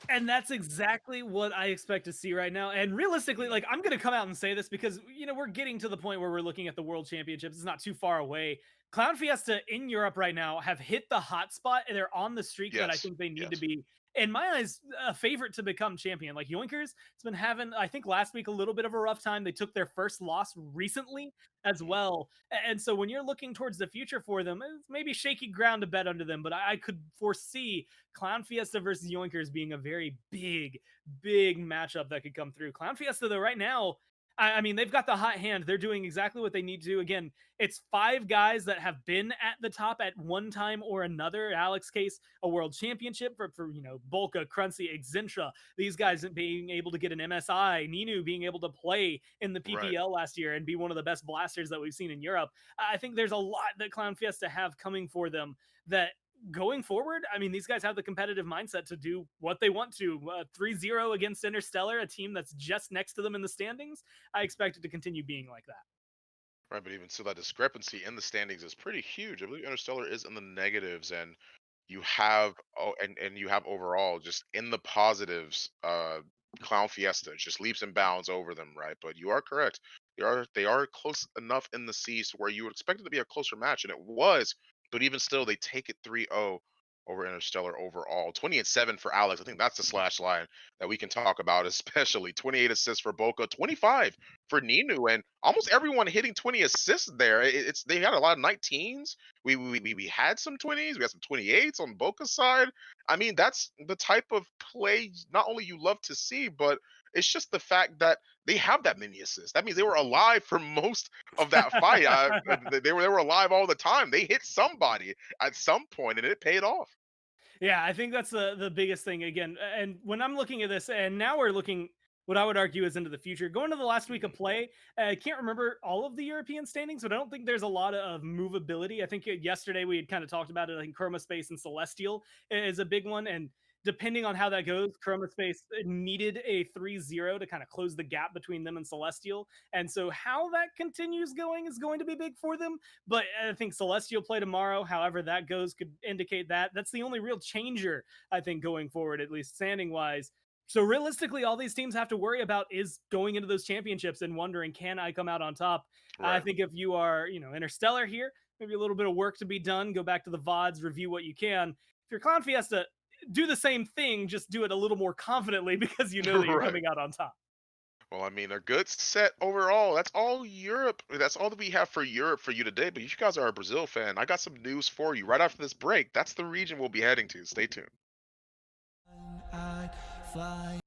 And that's exactly what I expect to see right now. And realistically, like, I'm going to come out and say this because, you know, we're getting to the point where we're looking at the World Championships. It's not too far away. Clownfiesta in Europe right now have hit the hot spot, and they're on the streak that I Yes. think they need to Yes. be, in my eyes, a favorite to become champion. Like Yoinkers, it's been having, I think last week, a little bit of a rough time. They took their first loss recently as well. And so when you're looking towards the future for them, it's maybe shaky ground to bet under them, but I could foresee Clown Fiesta versus Yoinkers being a very big, big matchup that could come through. Clown Fiesta, though, right now, I mean, they've got the hot hand. They're doing exactly what they need to do. Again, it's 5 guys that have been at the top at one time or another. Alex Case, a world championship for you know, Bolka, Cruncy, Exintra. These guys being able to get an MSI. Ninu being able to play in the PPL last year and be one of the best blasters that we've seen in Europe. I think there's a lot that Clown Fiesta have coming for them that going forward, I mean, these guys have the competitive mindset to do what they want to. 3-0 against Interstellar, a team that's just next to them in the standings. I expect it to continue being like that. Right, but even so, that discrepancy in the standings is pretty huge. I believe Interstellar is in the negatives, and you have and you have overall just in the positives. Clown Fiesta just leaps and bounds over them, right? But you are correct. They are close enough in the East where you would expect it to be a closer match, and it was. But even still, they take it 3-0 over Interstellar overall. 20-7 for Alex. I think that's the slash line that we can talk about, especially 28 assists for Boca, 25 for Ninu, and almost everyone hitting 20 assists there. It's they had a lot of 19s. We had some 20s. We had some 28s on Boca's side. I mean, that's the type of play not only you love to see, but it's just the fact that they have that many assists. That means they were alive for most of that fight. They were alive all the time. They hit somebody at some point, and it paid off. Yeah, I think that's the biggest thing again. And when I'm looking at this, and now we're looking what I would argue is into the future. Going to the last week of play, I can't remember all of the European standings, but I don't think there's a lot of movability. I think yesterday we had kind of talked about it. I think Chroma Space and Celestial is a big one, and depending on how that goes, Chroma Space needed a 3-0 to kind of close the gap between them and Celestial. And so how that continues going is going to be big for them. But I think Celestial play tomorrow. However that goes could indicate that. That's the only real changer, I think, going forward, at least standing wise. So realistically, all these teams have to worry about is going into those championships and wondering, can I come out on top? I Right. think if you are, you know, Interstellar here, maybe a little bit of work to be done. Go back to the VODs, review what you can. If you're Clown Fiesta, do the same thing, just do it a little more confidently because you know that you're Right. coming out on top. Well, I mean, a good set overall. That's all Europe. That's all that we have for Europe for you today. But you guys are a Brazil fan. I got some news for you right after this break. That's the region we'll be heading to. Stay tuned. I'd fly